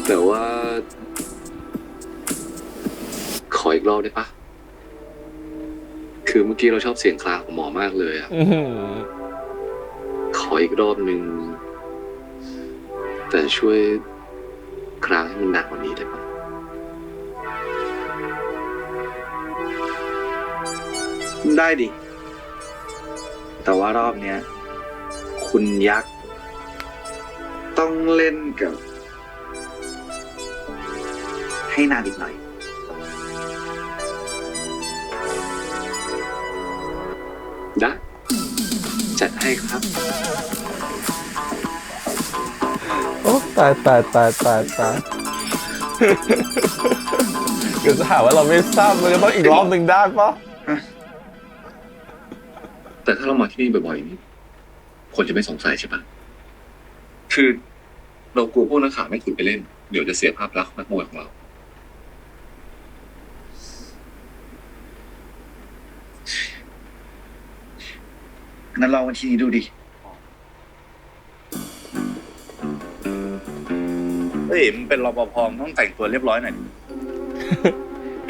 แต่ว่า ขออีกรอบได้ปะคือเมื่อกี้เราชอบเสียงคลางของหมอมากเลยอะขออีกรอบหนึ่งแต่ช่วยคลางให้มันหนักกว่านี้ได้ปะ ได้ดิ แต่ว่ารอบเนี้ย คุณยักษ์ต้องเล่นกับ ให้นานอีกหน่อย ได้ จัดให้ครับ โอ้ตาย เดี๋ยวจะหาว่าเราไม่ทราบมันก็ต้องอีกรอบหนึ่งได้ปะ แต่ถ้าเรามาที่นี่บ่อยๆนี่คนจะไม่สงสัยใช่ปะคือเรากลัวพวกนักข่าวไม่ขุดไปเล่นเดี๋ยวจะเสียภาพลักษณ์นักมวยของเรางั้นลองวันทีนี้ดูดิ เฮ้ยมึงเป็นรปภต้องแต่งตัวเรียบร้อยหน่อย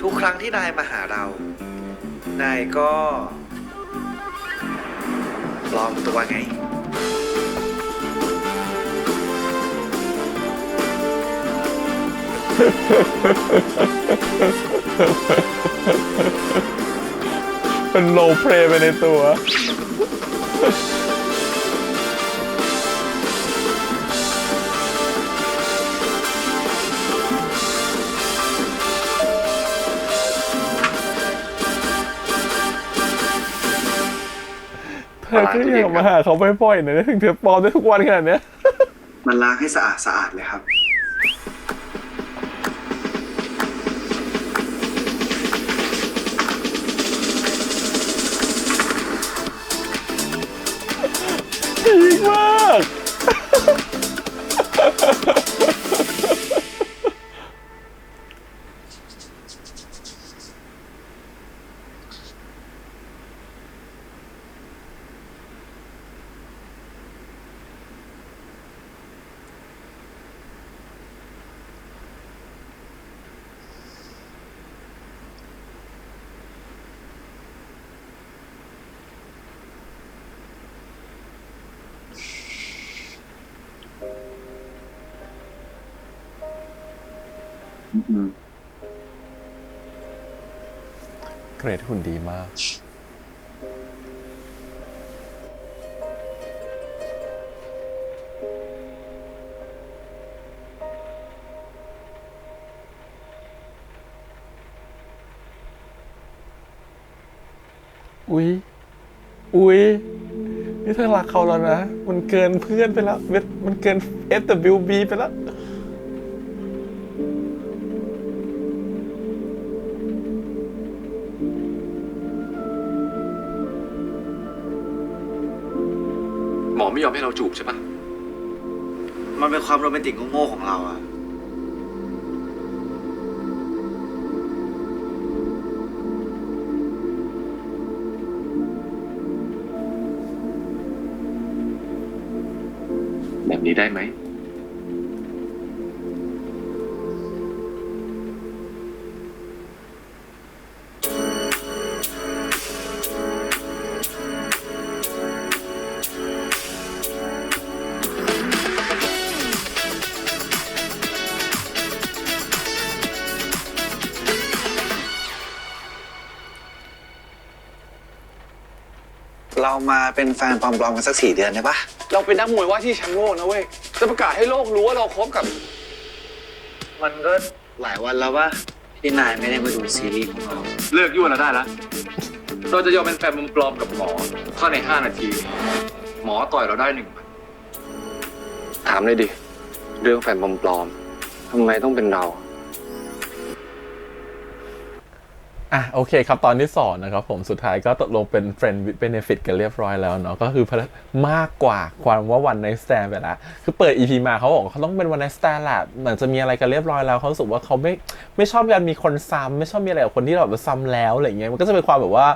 ทุกครั้งที่นายมาหาเรา นายก็ปลอมตัวไง เป็นโลเพลย์ไปในตัวเธอก็อยากมาหาเขาบ่อยๆนะถึงเธอปลอมได้ทุกวันขนาดเนี้ย มันล้างให้สะอาดเลยครับ พีคมากเกรดหุ่นดีมาก อุ๊ย นี่เธอรักเขาแล้วนะ มันเกินเพื่อนไปแล้ว มันเกิน FWB ไปแล้ว หมอไม่ยอมให้เราจูบใช่ปะ มันเป็นความโรแมนติกโง่ๆของเราอะ แบบนี้ได้ไหม เรามาเป็นแฟนปลอมๆกันสัก4 เดือนได้ปะ เราเป็นนักมวยว่าที่แชมป์โลกนะเว้ย จะประกาศให้โลกรู้ว่าเราคบกับ มันก็หลายวันแล้วปะที่นายไม่ได้มาดูซีรีส์ของเรา เลิกยั่วเราได้แล้ว เราจะยอมเป็นแฟนมุมปลอมกับหมอถ้าใน5 นาที หมอต่อยเราได้1 ถามเลยดิ เรื่องแฟนปลอมทำไมต้องเป็นเรา อ่ะโอเคครับตอนที่2นะครับผมสุดท้ายก็ตกลงเป็น Friend with Benefit กันเรียบร้อยแล้วเนาะก็คือมากกว่าความว่า One Night Stand ไปแล้วคือเปิด EP มาเขาบอกเขาต้องเป็น One Night Stand แหละเหมือนจะมีอะไรกันเรียบร้อยแล้วเขารู้สึกว่าเขาไม่ชอบการมีคนซ้ำไม่ชอบมีอะไรกับคนที่แบบซ้ำแล้วอะไรเงี้ยมันก็จะเป็นความแบบว่า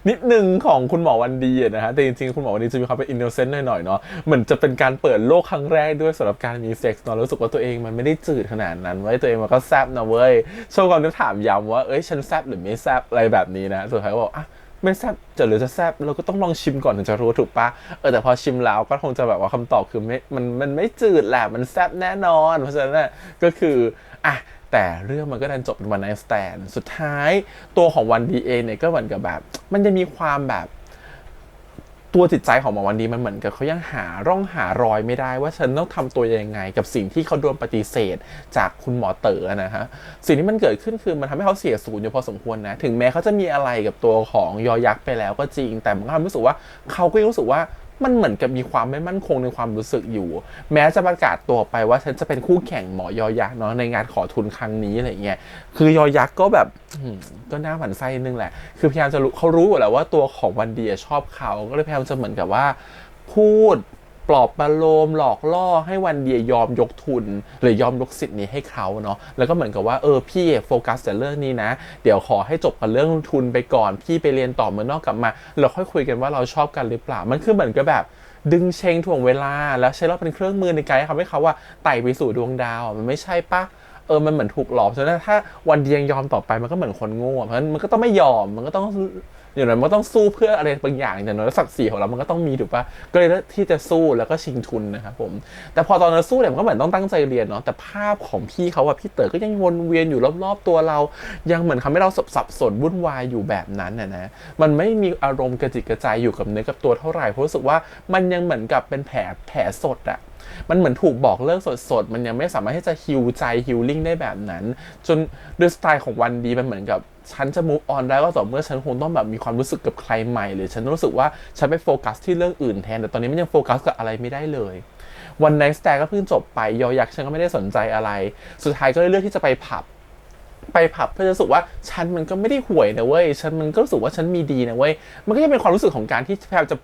นิดนึงของคุณหมอวันดีนะฮะแต่จริงๆคุณหมอวันดีจะมีความเป็น innocent หน่อยๆเนาะเหมือนจะเป็นการเปิดโลกครั้งแรกด้วยสำหรับการมีเซ็กส์เนาะรู้สึกว่าตัวเองมันไม่ได้จืดขนาดนั้นเว้ยตัวเองมันก็แซ่บนะเว้ยโชว์ความถามย้ำว่าเอ้ยฉันแซ่บหรือไม่แซ่บอะไรแบบนี้นะสุดท้ายก็บอกอ่ะไม่แซ่บจะหรือจะแซ่บเราก็ต้องลองชิมก่อนถึงจะรู้ถูกปะแต่พอชิมแล้วก็คงจะแบบว่าคำตอบคือมันไม่จืดแหละมันแซ่บแน่นอนเพราะฉะนั้นก็คืออ่ะแต่เรื่องมันก็ดันจบเป็นวันไนท์สแตนด์สุดท้ายตัวของวันดีเองเนี่ยก็เหมือนกับแบบมันจะมีความแบบตัวจิตใจของหมอวันดีมันเหมือนกับเขายังหาร่องหารอยไม่ได้ว่าฉันต้องทำตัวยังไงกับสิ่งที่เขาโดนปฏิเสธจากคุณหมอเต๋อนะฮะสิ่งที่มันเกิดขึ้นคือมันทำให้เขาเสียศูนย์อยู่พอสมควรนะถึงแม้เขาจะมีอะไรกับตัวของยอยักษ์ไปแล้วก็จริงแต่มันก็รู้สึกว่าเขาก็ยังรู้สึกว่า มันเหมือนกับมีความไม่มั่นคงในความรู้สึกอยู่ แม้จะประกาศตัวไปว่าฉันจะเป็นคู่แข่งหมอยอยักษ์เนาะในงานขอทุนครั้งนี้อะไรเงี้ยคือยอยักษ์ก็แบบก็น่าหวั่นไส้นึงแหละคือพยายามจะรู้เขารู้อยู่แล้วว่าตัวของวันดีชอบเขาก็เลยพยายามจะเหมือนกับว่าพูดปลอบประโลมหลอกล่อให้วันดียอมยกทุนหรือยอมยกสิทธิ์นี้ให้เขาเนาะแล้วก็เหมือนกับว่าพี่โฟกัสแต่เรื่องนี้นะเดี๋ยวขอให้จบกับเรื่องทุนไปก่อนพี่ไปเรียนต่อเมืองนอกกลับมาเราค่อยคุยกันว่าเราชอบกันหรือเปล่ามันคือเหมือนกับแบบดึงเชงถ่วงเวลาแล้วใช้เราเป็นเครื่องมือในการทำให้เขาว่าไต่ไปสู่ดวงดาวมันไม่ใช่ปะมันเหมือนถูกหลอกฉะนั้นถ้าวันดียังยอมต่อไปมันก็เหมือนคนโง่เพราะฉะนั้นมันก็ต้องไม่ยอมมันก็ต้องอย่างนั้นมันก็ต้องสู้เพื่ออะไรบางอย่างอย่างน้อยศักดิ์ศรีของเรามันก็ต้องมีถูกปะก็เลยที่จะสู้แล้วก็ชิงทุนนะครับผมแต่พอตอนนั้นสู้เนี่ยมันก็เหมือนต้องตั้งใจเรียนเนาะแต่ภาพของพี่เขาพี่เต๋อก็ยังวนเวียนอยู่รอบๆตัวเรายังเหมือนทำให้เราสับสนวุ่นวายอยู่แบบนั้นนะมันไม่มีอารมณ์กระจิตกระจายอยู่กับเนื้อกับตัวเท่าไหร่เพราะรู้สึกว่ามันยังเหมือนกับเป็นแผลสดอะมันเหมือนถูกบอกเลิกสดๆมันยังไม่สามารถที่จะฮีลใจฮีลลิ่งได้แบบนั้นจนด้วยสไตล์ของวันดีมันเหมือนกับฉันจะ move on ได้ก็ต่อเมื่อฉันคงต้องแบบมีความรู้สึกกับใครใหม่หรือฉันรู้สึกว่าฉันไปโฟกัสที่เรื่องอื่นแทนแต่ตอนนี้มันยังโฟกัสกับอะไรไม่ได้เลยวันไนท์สแตนก็เพิ่งจบไปยอยักษ์ฉันก็ไม่ได้สนใจอะไรสุดท้ายก็เลยเลือกที่จะไปผับเพื่อจะรู้สึกว่าฉันมันก็ไม่ได้ห่วยนะเว้ยฉันมันก็รู้สึกว่าฉันมีดีนะเว้ยมันก็จะเป็นความรู้สึกของการที่พยายามจะ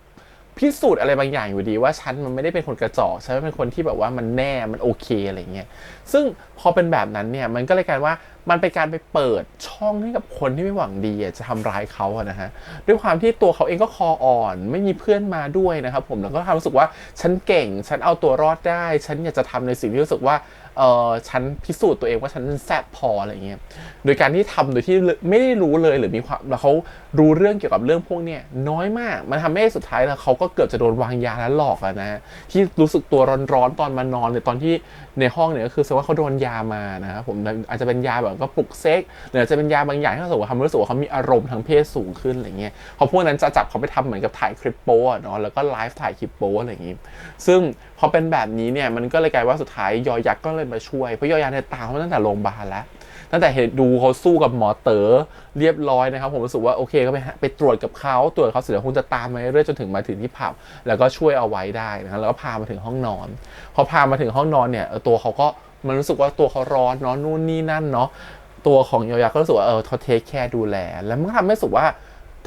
พิสูจน์อะไรบางอย่างอยู่ดีว่าฉันมันไม่ได้เป็นคนกระจอกฉันเป็นคนที่แบบว่ามันแน่มันโอเคอะไรเงี้ยซึ่งพอเป็นแบบนั้นเนี่ยมันก็เลยกลายว่ามันเป็นการไปเปิดช่องให้กับคนที่ไม่หวังดีจะทำร้ายเขาอะนะฮะด้วยความที่ตัวเขาเองก็คออ่อนไม่มีเพื่อนมาด้วยนะครับผมแล้วก็รู้สึกว่าฉันเก่งฉันเอาตัวรอดได้ฉันอยากจะทำในสิ่งที่รู้สึกว่าฉันพิสูจน์ตัวเองว่าฉันแซ่บพออะไรเงี้ยโดยการที่ทำโดยที่ไม่ได้รู้เลยหรือมีความแล้วเขารู้เรื่องเกี่ยวกับเรื่องพวกเนี้ยน้อยมากมันทำให้สุดท้ายแล้วเขาก็เกือบจะโดนวางยาและหลอกอะนะที่รู้สึกตัวร้อนๆตอนมานอนหรือตอนที่ในห้องเนี่ยก็คือแสดงว่าเขาโดนยามานะครับผมอาจจะเป็นยาแบบก็ปลุกเซ็กหรืออาจจะเป็นยาบางอย่างที่เขาทำให้รู้สึกว่าเขามีอารมณ์ทางเพศสูงขึ้นอะไรเงี้ยเพราะพวกนั้นจะจับเขาไปทำเหมือนกับถ่ายคลิปโป๊ะเนาะแล้วก็ไลฟ์ถ่ายคลิปโป๊ะอะไรอย่างงี้ซึ่งพอเป็นแบบนี้เนี่ยมันก็เลยกลายว่าสุดท้ายยอยักษ์ก็เลยมาช่วยเพราะยอยักษ์เนี่ยตามเขาตั้งแต่โรงพยาบาลแล้วตั้งแต่เห็นดูเขาสู้กับหมอเต๋อเรียบร้อยนะครับผมรู้สึกว่าโอเคก็ไปตรวจกับเขาตรวจเขาเสร็จแล้วคงจะตามมาเรื่อยจนถึงมาถึงที่ผับแล้วก็ช่วยเอาไว้ได้นะครับแล้วก็พามาถึงห้องนอนพอพามาถึงห้องนอนเนี่ยตัวเขาก็มันรู้สึกว่าตัวเขาร้อนเนาะนู่นนี่นั่นเนาะตัวของยอยักษ์ก็รู้สึกว่าเขาเทคแคร์ดูแลแล้วมันทำให้รู้สึกว่า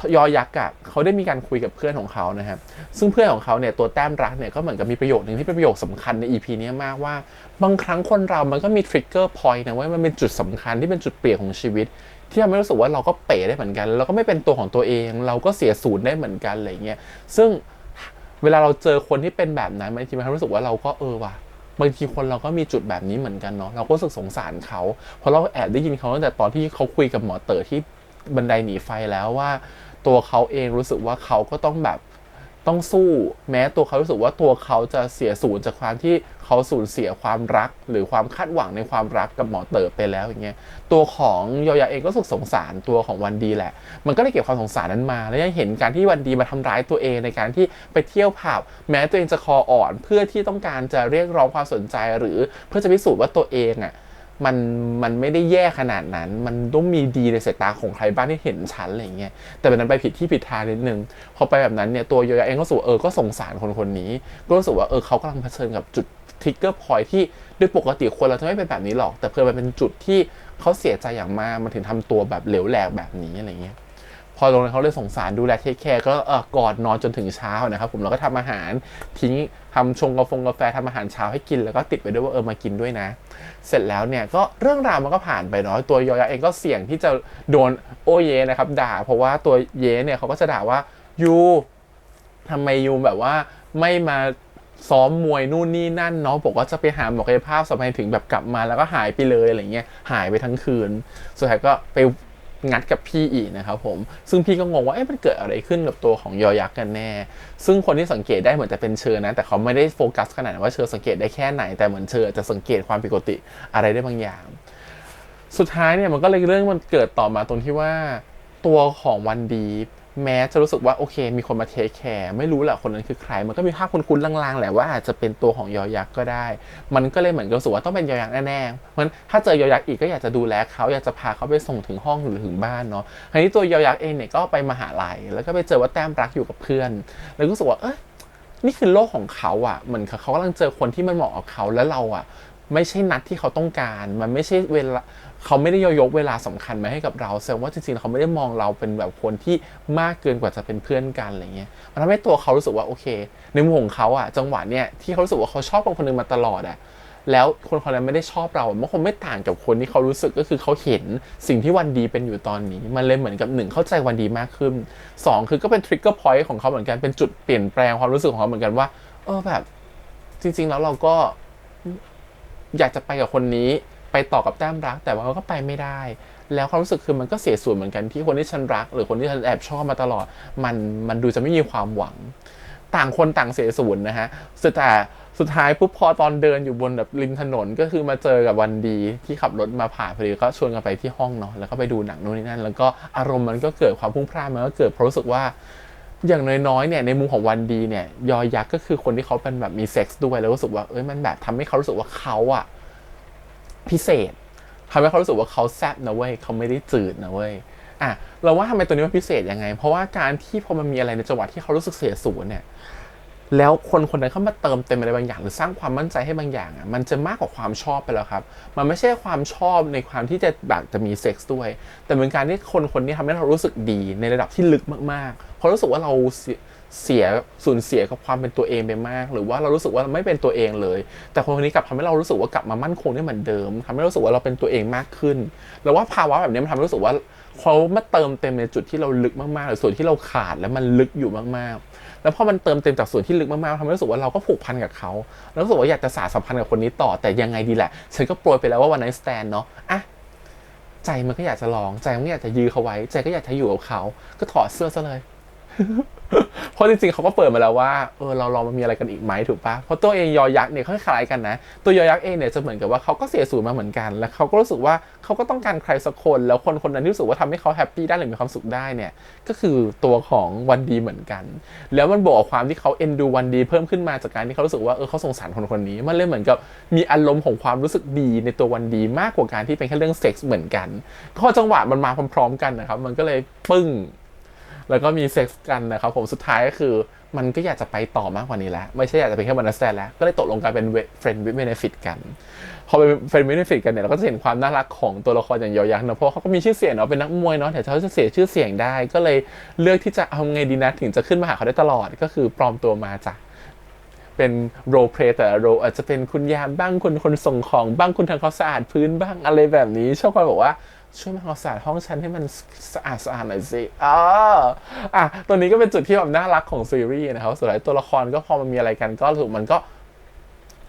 ยอยักษ์อ่ะเขาได้มีการคุยกับเพื่อนของเขานะครับซึ่งเพื่อนของเขาเนี่ยตัวแต้มรักเนี่ยก็เหมือนกับมีประโยชน์หนึ่งที่เป็นประโยคสำคัญใน EP นี้มากว่าบางครั้งคนเรามันก็มีทริกเกอร์พอยต์นะว่ามันเป็นจุดสำคัญที่เป็นจุดเปลี่ยนของชีวิตที่ทำให้รู้สึกว่าเราก็เป๋ได้เหมือนกันเราก็ไม่เป็นตัวของตัวเองเราก็เสียศูนย์ได้เหมือนกันอะไรเงี้ยซึ่งเวลาเราเจอคนที่เป็นแบบนั้นบางทีมันรู้สึกว่าเราก็ว่ะบางทีคนเราก็มีจุดแบบนี้เหมือนกันเนาะเราก็รู้สึกสงสารเขาเพราะเราแอบได้ยินเขาตั้งแต่ตอนที่เขาคุยกับหมอเต๋อที่บันไดหนีไฟแล้วว่าตัวเขาเองรู้สึกว่าเขาก็ต้องแบบต้องสู้แม้ตัวเขารู้สึกว่าตัวเขาจะเสียศูนย์จากความที่เขาสูญเสียความรักหรือความคาดหวังในความรักกับหมอเต๋อไปแล้วอย่างเงี้ยตัวของยอยักษ์เองก็รู้สึกสงสารตัวของวันดีแหละมันก็เลยเก็บความสงสารนั้นมาแล้วยังเห็นการที่วันดีมาทำร้ายตัวเองในการที่ไปเที่ยวผับแม้ตัวเองจะคออ่อนเพื่อที่ต้องการจะเรียกร้องความสนใจหรือเพื่อจะพิสูจน์ว่าตัวเองมันไม่ได้แย่ขนาดนั้นมันต้องมีดีในสายตาของใครบ้างที่เห็นฉันอะไรเงี้ยแต่เป็นนั้นไปผิดที่ผิดทางนิดนึงพอไปแบบนั้นเนี่ยตัวยอยักษ์เองก็รู้สึกก็สงสารคนนี้ก็รู้สึกว่าเขากำลังเผชิญกับจุดทริกเกอร์พอยท์ที่โดยปกติคนเราจะไม่เป็นแบบนี้หรอกแต่เพื่อมันเป็นจุดที่เขาเสียใจอย่างมากมันถึงทำตัวแบบเหลวแหลกแบบนี้อะไรเงี้ยพอตรงนั้นเขาเลยสงสารดูแลเทคแคร์ก็กอดนอนจนถึงเช้านะครับผมเราก็ทำอาหารทิ้งทำชงกาแฟทำอาหารเช้าให้กินแล้วก็ติดไปด้วยว่ามากินด้วยนะเสร็จแล้วเนี่ยก็เรื่องราวมันก็ผ่านไปเนาะตัวยอยักษ์เองก็เสี่ยงที่จะโดนโอเยนะครับด่าเพราะว่าตัวเยเนี่ยเขาก็จะด่าว่ายูทำไมยูแบบว่าไม่มาซ้อมมวยนู่นนี่นั่นเนาะบอกว่าจะไปหาหมอกายภาพสมัยถึงแบบกลับมาแล้วก็หายไปเลยอะไรเงี้ยหายไปทั้งคืนสุดท้ายก็ไปงัดกับพี่อีกนะครับผมซึ่งพี่ก็งงว่ามันเกิดอะไรขึ้นกับตัวของยอยักษ์กันแน่ซึ่งคนที่สังเกตได้เหมือนจะเป็นเชอนะแต่เขาไม่ได้โฟกัสขนาดว่าเชอสังเกตได้แค่ไหนแต่เหมือนเชอจะสังเกตความผิดปกติอะไรได้บางอย่างสุดท้ายเนี่ยมันก็เลยเรื่องมันเกิดต่อมาตรงที่ว่าตัวของวันดีแม้จะรู้สึกว่าโอเคมีคนมาเทคแคร์ไม่รู้แหละคนนั้นคือใครมันก็มีภาพคุ้นๆลางๆแหละว่าอาจจะเป็นตัวของยอยักษ์ก็ได้มันก็เลยเหมือนกับรู้สึกว่าต้องเป็นยอยักษ์แน่ๆเพราะฉะนั้นถ้าเจอยอยักษ์อีกก็อยากจะดูแลเขาอยากจะพาเขาไปส่งถึงห้องหรือถึงบ้านเนาะทีนี้ตัวยอยักษ์เองเนี่ยก็ไปมหาลัยแล้วก็ไปเจอว่าแต้มรักอยู่กับเพื่อนแล้วรู้สึกว่า นี่คือโลกของเขาอ่ะเหมือนเขากำลังเจอคนที่มันเหมาะกับเขาแล้วเราอ่ะไม่ใช่นัดที่เขาต้องการมันไม่ใช่เวลาเขาไม่ได้ยกเวลาสำคัญมาให้กับเราแสดงว่าจริงๆเขาไม่ได้มองเราเป็นแบบคนที่มากเกินกว่าจะเป็นเพื่อนกันอะไรเงี้ยมันทำให้ตัวเขารู้สึกว่าโอเคในมุมของเขาอ่ะจังหวะเนี้ยที่เขารู้สึกว่าเขาชอบคนนึงมาตลอดอ่ะแล้วคนคนนั้นไม่ได้ชอบเรามันคงไม่ต่างกับคนที่เขารู้สึกก็คือเขาเห็นสิ่งที่วันดีเป็นอยู่ตอนนี้มันเลยเหมือนกับ1เข้าใจวันดีมากขึ้น2คือก็เป็นทริกเกอร์พอยต์ของเขาเหมือนกันเป็นจุดเปลี่ยนแปลงความรู้สึกของเขาเหมือนกันว่าแบบจริงๆแล้วเราก็อยากจะไปกับคนนี้ไปต่อกับแต้มรักแต่ว่าเราก็ไปไม่ได้แล้วความรู้สึกคือมันก็เสียส่วนเหมือนกันที่คนที่ฉันรักหรือคนที่ฉันแอบชอบมาตลอดมันดูจะไม่มีความหวังต่างคนต่างเสียส่วนนะฮะแต่สุดท้ายปุ๊บพอตอนเดินอยู่บนแบบริมถนนก็คือมาเจอกับวันดีที่ขับรถมาผ่านพอดีก็ชวนกันไปที่ห้องเนาะแล้วก็ไปดูหนังนู่นนี่นั่นแล้วก็อารมณ์มันก็เกิดความพุ่งพล่านมันก็เกิดเพราะรู้สึกว่าอย่างน้อยๆเนี่ยในมุมของวันดีเนี่ยยอยักษ์ก็คือคนที่เขาเป็นแบบมีเซ็กซ์ด้วยแล้วรู้สึกว่ามันแบบทำให้เขารู้สึกว่าเขาอะพิเศษทำให้เขารู้สึกว่าเขาแซ่บนะเว้ยเขาไม่ได้จืดนะเว้ยเราว่าทำไมตัวนี้มันพิเศษยังไงเพราะว่าการที่พอมันมีอะไรในจังหวะที่เขารู้สึกเสียศูนย์เนี่ยแล้วคนนั้นเข้ามาเติมเต็มอะไรบางอย่างหรือสร้างความมั่นใจให้บางอย่างมันจะมากกว่าความชอบไปแล้วครับมันไม่ใช่ความชอบในความที่จะแบบจะมีเซ็กซ์ด้วยแต่เป็นการที่คนนี้ทำให้เรารู้สึกดีในระดับที่ลึกมากๆเพราะรู้สึกว่าเราสูญเสียกับความเป็นตัวเองไปมากหรือว่าเรารู้สึกว่าเราไม่เป็นตัวเองเลยแต่คนนี้กลับทำให้เรารู้สึกว่ากลับมามั่นคงได้เหมือนเดิมทำให้เรารู้สึกว่าเราเป็นตัวเองมากขึ้นแล้วว่าภาวะแบบนี้มันทำให้รู้สึกว่าเขามาเติมเต็มในจุดที่เราลึกมากๆหรือส่วนที่เราขาดแล้วมันลึกอยู่มากๆแล้วพอมันเติมเต็มจากส่วนที่ลึกมากๆทำให้รู้สึกว่าเราก็ผูกพันกับเขาแล้วรู้สึกว่าอยากจะสานสัมพันธ์กับคนนี้ต่อแต่ยังไงดีแหละฉันก็โปรยไปแล้วว่าวันไนท์สแตนเนาะใจมันก็อยากจะลองใจมันก็อยากจะยื้อเขาไว้ใจก็อยากจะอยู่กับเขาก็ถอดเสื้อซะเลย เพราะจริงๆเขาก็เปิดมาแล้วว่าเราลองมันมีอะไรกันอีกไหมถูกปะเพราะตัวเองยอยักษ์เนี่ยเขาคล้ายกันนะตัวยอยักษ์เองเนี่ยจะเหมือนกับว่าเขาก็เสียสูญมาเหมือนกันแล้วเขาก็รู้สึกว่าเขาก็ต้องการใครสักคนแล้วคนนั้นที่รู้สึกว่าทำให้เขาแฮปปี้ได้หรือมีความสุขได้เนี่ยก็คือตัวของวันดีเหมือนกันแล้วมันบอกความที่เขาเอ็นดูวันดีเพิ่มขึ้นมาจากการที่เขารู้สึกว่าเขาสงสารคนนี้มันเลยเหมือนกับมีอารมณ์ของความรู้สึกดีในตัววันดีมากกว่าการที่เป็นแค่เรื่องเซ็กส์เหมือนกันข้อจังหวะมันมาพร้อมๆกันนะครับมันก็เลยปึ้งแล้วก็มีเซ็กส์กันนะครับผมสุดท้ายก็คือมันก็อยากจะไปต่อมากกว่านี้แล้วไม่ใช่อยากจะเป็นแค่วันนัดแซนแล้วก็เลยตกลงกันเป็น friend with benefit กันพอเป็น friend with benefit กันเนี่ยเราก็จะเห็นความน่ารักของตัวละครอย่างยอยักษ์นะเพราะเขาก็มีชื่อเสียงเนาะเป็นนักมวยเนาะแต่เขาจะเสียชื่อเสียงได้ก็เลยเลือกที่จะเอาไงดีนะถึงจะขึ้นมาหาเขาได้ตลอดก็คือปลอมตัวมาจากเป็นโรลเพลย์แต่โรลอาจจะเป็นคุณยามบ้างคนส่งของบ้างคุณทำความสะอาดพื้นบ้างอะไรแบบนี้ชอบคนบอกว่าช่วยมาความสะอาดห้องฉันให้มันสะอาดหน่อยสิตัวนี้ก็เป็นจุดที่แบบน่ารักของซีรีส์นะครับสุดท้ายตัวละครก็พอมันมีอะไรกันก็ถูกมันก็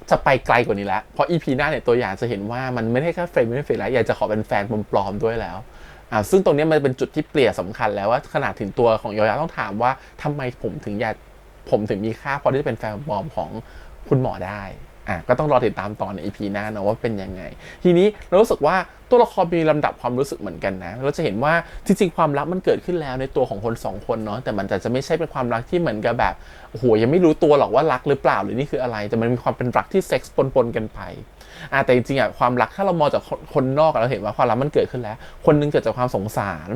จะไปไกลกว่านี้แล้วเพราะ EP หน้าเนี่ยตัวอย่างจะเห็นว่ามันไม่ได้แค่เฟรนด์ไม่ได้เฟรนด์แล้วอยากจะขอเป็นแฟนปลอมๆด้วยแล้วซึ่งตรงนี้มันเป็นจุดที่เปลี่ยนสำคัญแล้วว่าขนาดถึงตัวของยอยักษ์ต้องถามว่าทำไมผมถึงมีค่าพอที่จะเป็นแฟนปลอมของคุณหมอได้ก็ต้องรอติดตามตอนใน EP หน้านะว่าเป็นยังไงทีนี้เรารู้สึกว่าตัวละครมีลำดับความรู้สึกเหมือนกันนะเราจะเห็นว่าจริงๆความรักมันเกิดขึ้นแล้วในตัวของคน2คนเนาะแต่มันจะไม่ใช่เป็นความรักที่เหมือนกับแบบโอ้โหยังไม่รู้ตัวหรอกว่ารักหรือเปล่าหรือนี่คืออะไรแต่มันมีความเป็นรักที่เซ็กส์ปนๆกันไปแต่จริงๆความรักถ้าเรามองจากคนนอกเราเห็นว่าความรักมันเกิดขึ้นแล้วคนนึงเกิดจากความสงสา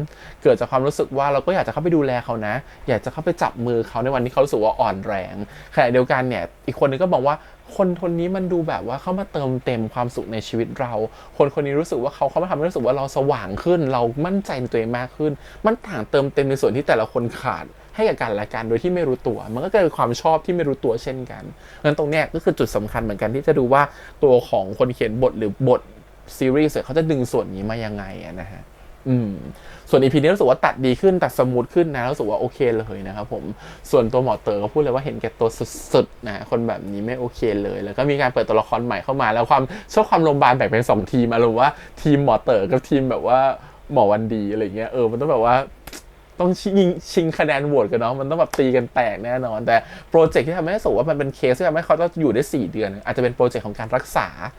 รเกิดจากความรู้สึกว่าเราก็อยากจะเข้าไปดูแลเขานะอยากจะเข้าไปจับมือเขาในวันที่เขารู้สึกว่าอ่อนแรงขณะเดียวกันเนี่ยอีกคนนึงก็บอกว่าคนนี้มันดูแบบว่าเข้ามาเติมเต็มความสุขในชีวิตเราคนนี้รู้สึกว่าเขามาทำให้รู้สึกว่าเราสว่างขึ้นเรามั่นใจในตัวเองมากขึ้นมันต่างเติมเต็มในส่วนที่แต่ละคนขาดให้กับกันและกันโดยที่ไม่รู้ตัวมันก็เกิดความชอบที่ไม่รู้ตัวเช่นกันงั้นตรงเนี้ยก็คือจุดสำคัญเหมือนกันที่จะดูว่าตัวของคนเขียนบทหรือบทซีรีส์เขาจะดึงส่วนนี้มายังไงนะฮะส่วน EP นี้รู้สึกว่าตัดดีขึ้นตัดสมูทขึ้นนะรู้สึกว่าโอเคเลยนะครับผมส่วนตัวหมอเต๋อก็พูดเลยว่าเห็นแก่ตัวสุดๆนะคนแบบนี้ไม่โอเคเลยแล้วก็มีการเปิดตัวละครใหม่เข้ามาแล้วความโรงพยาบาลแบ่งเป็น2ทีมอารมณ์ว่าทีมหมอเต๋อกับทีมแบบว่าหมอวันดีอะไรเงี้ยมันต้องแบบว่าต้องชิงคะแนนโหวตกันเนาะมันต้องแบบตีกันแตกแน่นอนแต่โปรเจกต์ที่ทำให้รู้สึกว่ามันเป็นเคสที่ทำให้เขาต้องอยู่ได้4 เดือนอาจจะเป็นโปรเจกต์ของการรักษาย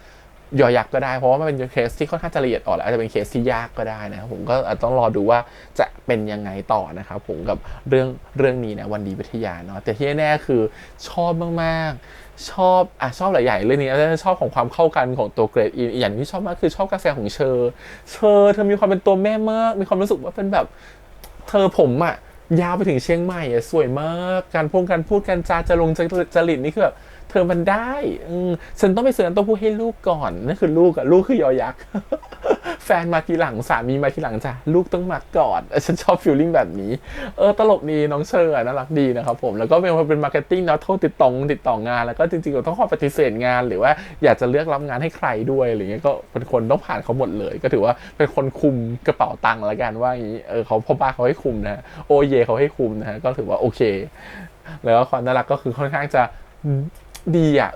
อยักษ์ก็ได้เพราะว่ามันเป็นเคสที่ค่อนข้างจะละเอียดอ่อนและอาจจะเป็นเคสที่ยากก็ได้นะครับผมก็ต้องรอดูว่าจะเป็นยังไงต่อนะครับผมกับเรื่องนี้นะวันดีวิทยาเนาะแต่ที่แน่ๆคือชอบมากๆชอบหลายอย่างเรื่องนี้ชอบของความเข้ากันของตัวเกรดอีกอย่างที่ชอบมากคือชอบการแสดงของเธอมีความเป็นตัวแม่มากมีความรู้สึกว่าเป็นแบบเธอผม ยาวไปถึงเชียงใหม่อ่ะสวยมากการพูดกันจาจะลงจริตนี่คือแบบเธอมันได้ฉันต้องไปซื้อน้ำเต้าหู้ให้ลูกก่อนนั่นคือลูกคือยอยักษ์ แฟนมาทีหลังสามีมาทีหลังจ้ะลูกต้องมาก่อนฉันชอบฟีลลิ่งแบบนี้ตลกดีน้องเชอร์น่ารักดีนะครับผมแล้วก็เป็นมาร์เก็ตติ้งเนาะโทษติดต่องานแล้วก็จริงๆเราต้องขอปฏิเสธงานหรือว่าอยากจะเลือกรับงานให้ใครด้วยอะไรเงี้ยก็เป็นคนต้องผ่านเขาหมดเลยก็ถือว่าเป็นคนคุมกระเป๋าตังค์ละกันว่าอย่างนี้เขาพ่อบ้าเขาให้คุมนะโอเยเขาให้คุมนะก็ถือว่าโอเคแล้วก็ความน่ารักก็คือค่อนข้างจะดีอ่ะ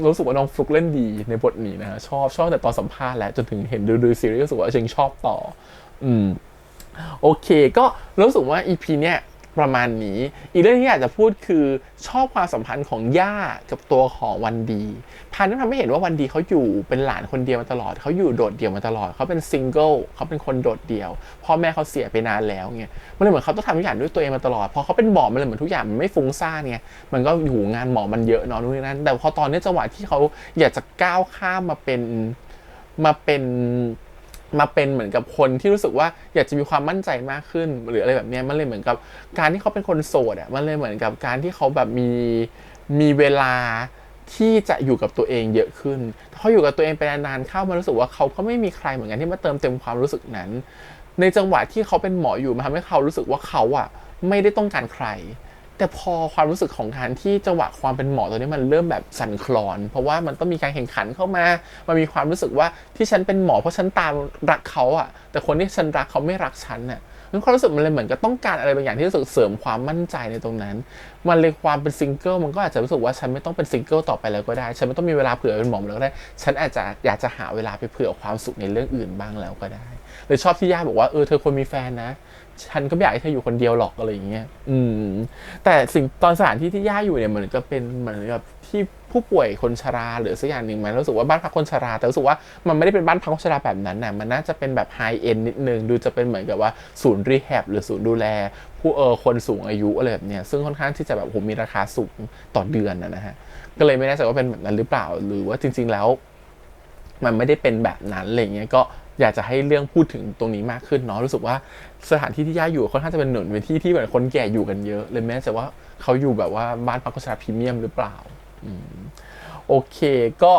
รู้สึกว่าน้องฟลุกเล่นดีในบทนี้นะชอบแต่ตอนสัมภาษณ์แล้วจนถึงเห็นดูซีรีส์รู้สึกว่าเชิงชอบต่อโอเคก็รู้สึกว่า EP เนี้ยประมาณนี้อีกเรื่องที่อยากจะพูดคือชอบความสัมพันธ์ของย่ากับตัวของวันดีพานั้นทำให้เห็นว่าวันดีเขาอยู่เป็นหลานคนเดียวมาตลอดเขาอยู่โดดเดี่ยวมาตลอดเขาเป็นซิงเกิลเขาเป็นคนโดดเดี่ยวพ่อแม่เขาเสียไปนานแล้วเงี้ยมันเลยเหมือนเขาต้องทำทุกอย่างด้วยตัวเองมาตลอดพอเขาเป็นหมอมันเลยเหมือนทุกอย่างมันไม่ฟุ้งซ่านไงมันก็อยู่งานหมอมันเยอะเนาะนู่นนี่นั่นแต่พอตอนนี้จังหวะที่เขาอยากจะก้าวข้ามมาเป็นเหมือนกับคนที่รู้สึกว่าอยากจะมีความมั่นใจมากขึ้นหรืออะไรแบบนี้มันเลยเหมือนกับการที่เขาเป็นคนโสดมันเลยเหมือนกับการที่เขาแบบมีเวลาที่จะอยู่กับตัวเองเยอะขึ้นพออยู่กับตัวเองไปนานๆเข้ามันรู้สึกว่าเขาก็ไม่มีใครเหมือนกันที่มาเติมเต็มความรู้สึกนั้นในจังหวะที่เขาเป็นหมออยู่มันทำให้เขารู้สึกว่าเขาไม่ได้ต้องการใครแต่พอความรู้สึกของการที่จังหวะความเป็นหมอตัวนี้มันเริ่มแบบสั่นคลอนเพราะว่ามันต้องมีการแข่งขันเข้ามามันมีความรู้สึกว่าที่ฉันเป็นหมอเพราะฉันตามรักเขาแต่คนที่ฉันรักเขาไม่รักฉันนั้นความรู้สึกมันเลยเหมือนกับต้องการอะไรบางอย่างที่รู้สึกเสริมความมั่นใจในตรงนั้นมันเลยความเป็นซิงเกิลมันก็อาจจะรู้สึกว่าฉันไม่ต้องเป็นซิงเกิลต่อไปแล้วก็ได้ฉันไม่ต้องมีเวลาเผื่อเป็นหมอแล้วก็ได้ฉันอาจจะอยากจะหาเวลาไปเผื่อความสุขในเรื่องอื่นบ้างแล้วก็ได้เลยชอบที่ย่าบอกว่าเธอควรมีแฟนนะฉันก็ไม่อยากให้เธออยู่คนเดียวหรอกอะไรอย่างเงี้ยแต่สิ่งตอนสถานที่ที่ย่าอยู่เนี่ยเหมือนจะเป็นเหมือนกับที่ผู้ป่วยคนชราหรือสักอย่างหนึ่งมันรู้สึกว่าบ้านพักคนชราแต่รู้สึกว่ามันไม่ได้เป็นบ้านพักคนชราแบบนั้นน่ะมันน่าจะเป็นแบบไฮเอ็นนิดนึงดูจะเป็นเหมือนกับว่าศูนย์รีแฮบหรือศูนย์ดูแลผู้คนสูงอายุอะไรแบบเนี้ยซึ่งค่อนข้างที่จะแบบมีราคาสูงต่อเดือนนะฮะก็เลยไม่แน่ใจว่าเป็นแบบนั้นหรือเปล่าหรือว่าจริงๆแล้วมันไม่ได้เป็นแบบนั้นอะไรเงี้ยก็อยากจะให้เรื่องพูดถึงตรงนี้มากขึ้นเนาะรู้สึกว่าสถานที่ที่ย่าอยู่ค่อนข้างจะเป็นหนุนเป็นที่ที่แบบคนแก่อยู่กันเยอะเลยแม้แต่ว่าเขาอยู่แบบว่าบ้านพักคนชราพรีเมียมหรือเปล่าโอเคก็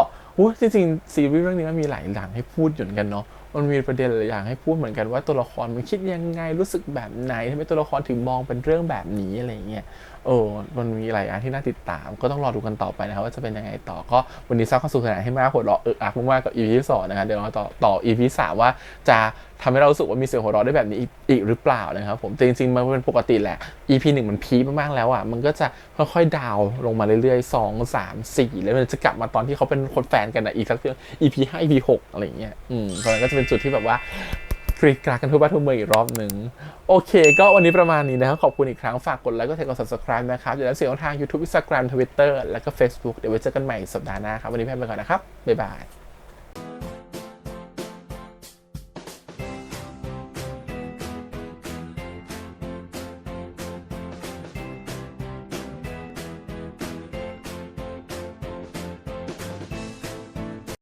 จริงๆซีรีส์เรื่องนี้มันมีหลายอย่างให้พูดอยู่เหมือนกันเนาะมันมีประเด็นหลายอย่างให้พูดเหมือนกันว่าตัวละครมันคิดยังไงรู้สึกแบบไหนทำไมตัวละครถึงมองเป็นเรื่องแบบนี้อะไรเงี้ยมันมีหลายอย่างที่น่าติดตามก็ต้องรอดูกันต่อไปนะครับว่าจะเป็นยังไงต่อก็วันนี้สร้างความสุขสนานให้มากหัวเราะอักมากๆกับ EP ที่ 2นะครับเดี๋ยวเราต่อ EP 3ว่าจะทำให้เรารู้สึกว่ามีเสียงหัวเราะได้แบบนี้อีกหรือเปล่านะครับผมแต่จริงๆมันเป็นปกติแหละ EP 1มันพีคมากๆแล้วมันก็จะค่อยๆดาวลงมาเรื่อยๆ2 3 4แล้วมันจะกลับมาตอนที่เขาเป็นคนแฟนกันอีกสักเรื่อง EP 5 EP 6อะไรอย่างเงี้ยเพราะฉะนั้นก็จะเป็นจุดที่แบบว่ากรีดกราดกันทั่วบ้านทั่วเมืองอีกรอบหนึ่งโอเคก็วันนี้ประมาณนี้นะครับขอบคุณอีกครั้งฝากกดไลค์กด subscribe นะครับอย่าลืมเสียงทาง YouTube Instagram Twitter แล้วก็ Facebook เดี๋ยวไว้เจอกันใหม่สัปดาห์หน้าครับวันนี้แพทย์ไปก่อนนะครับบ๊ายบาย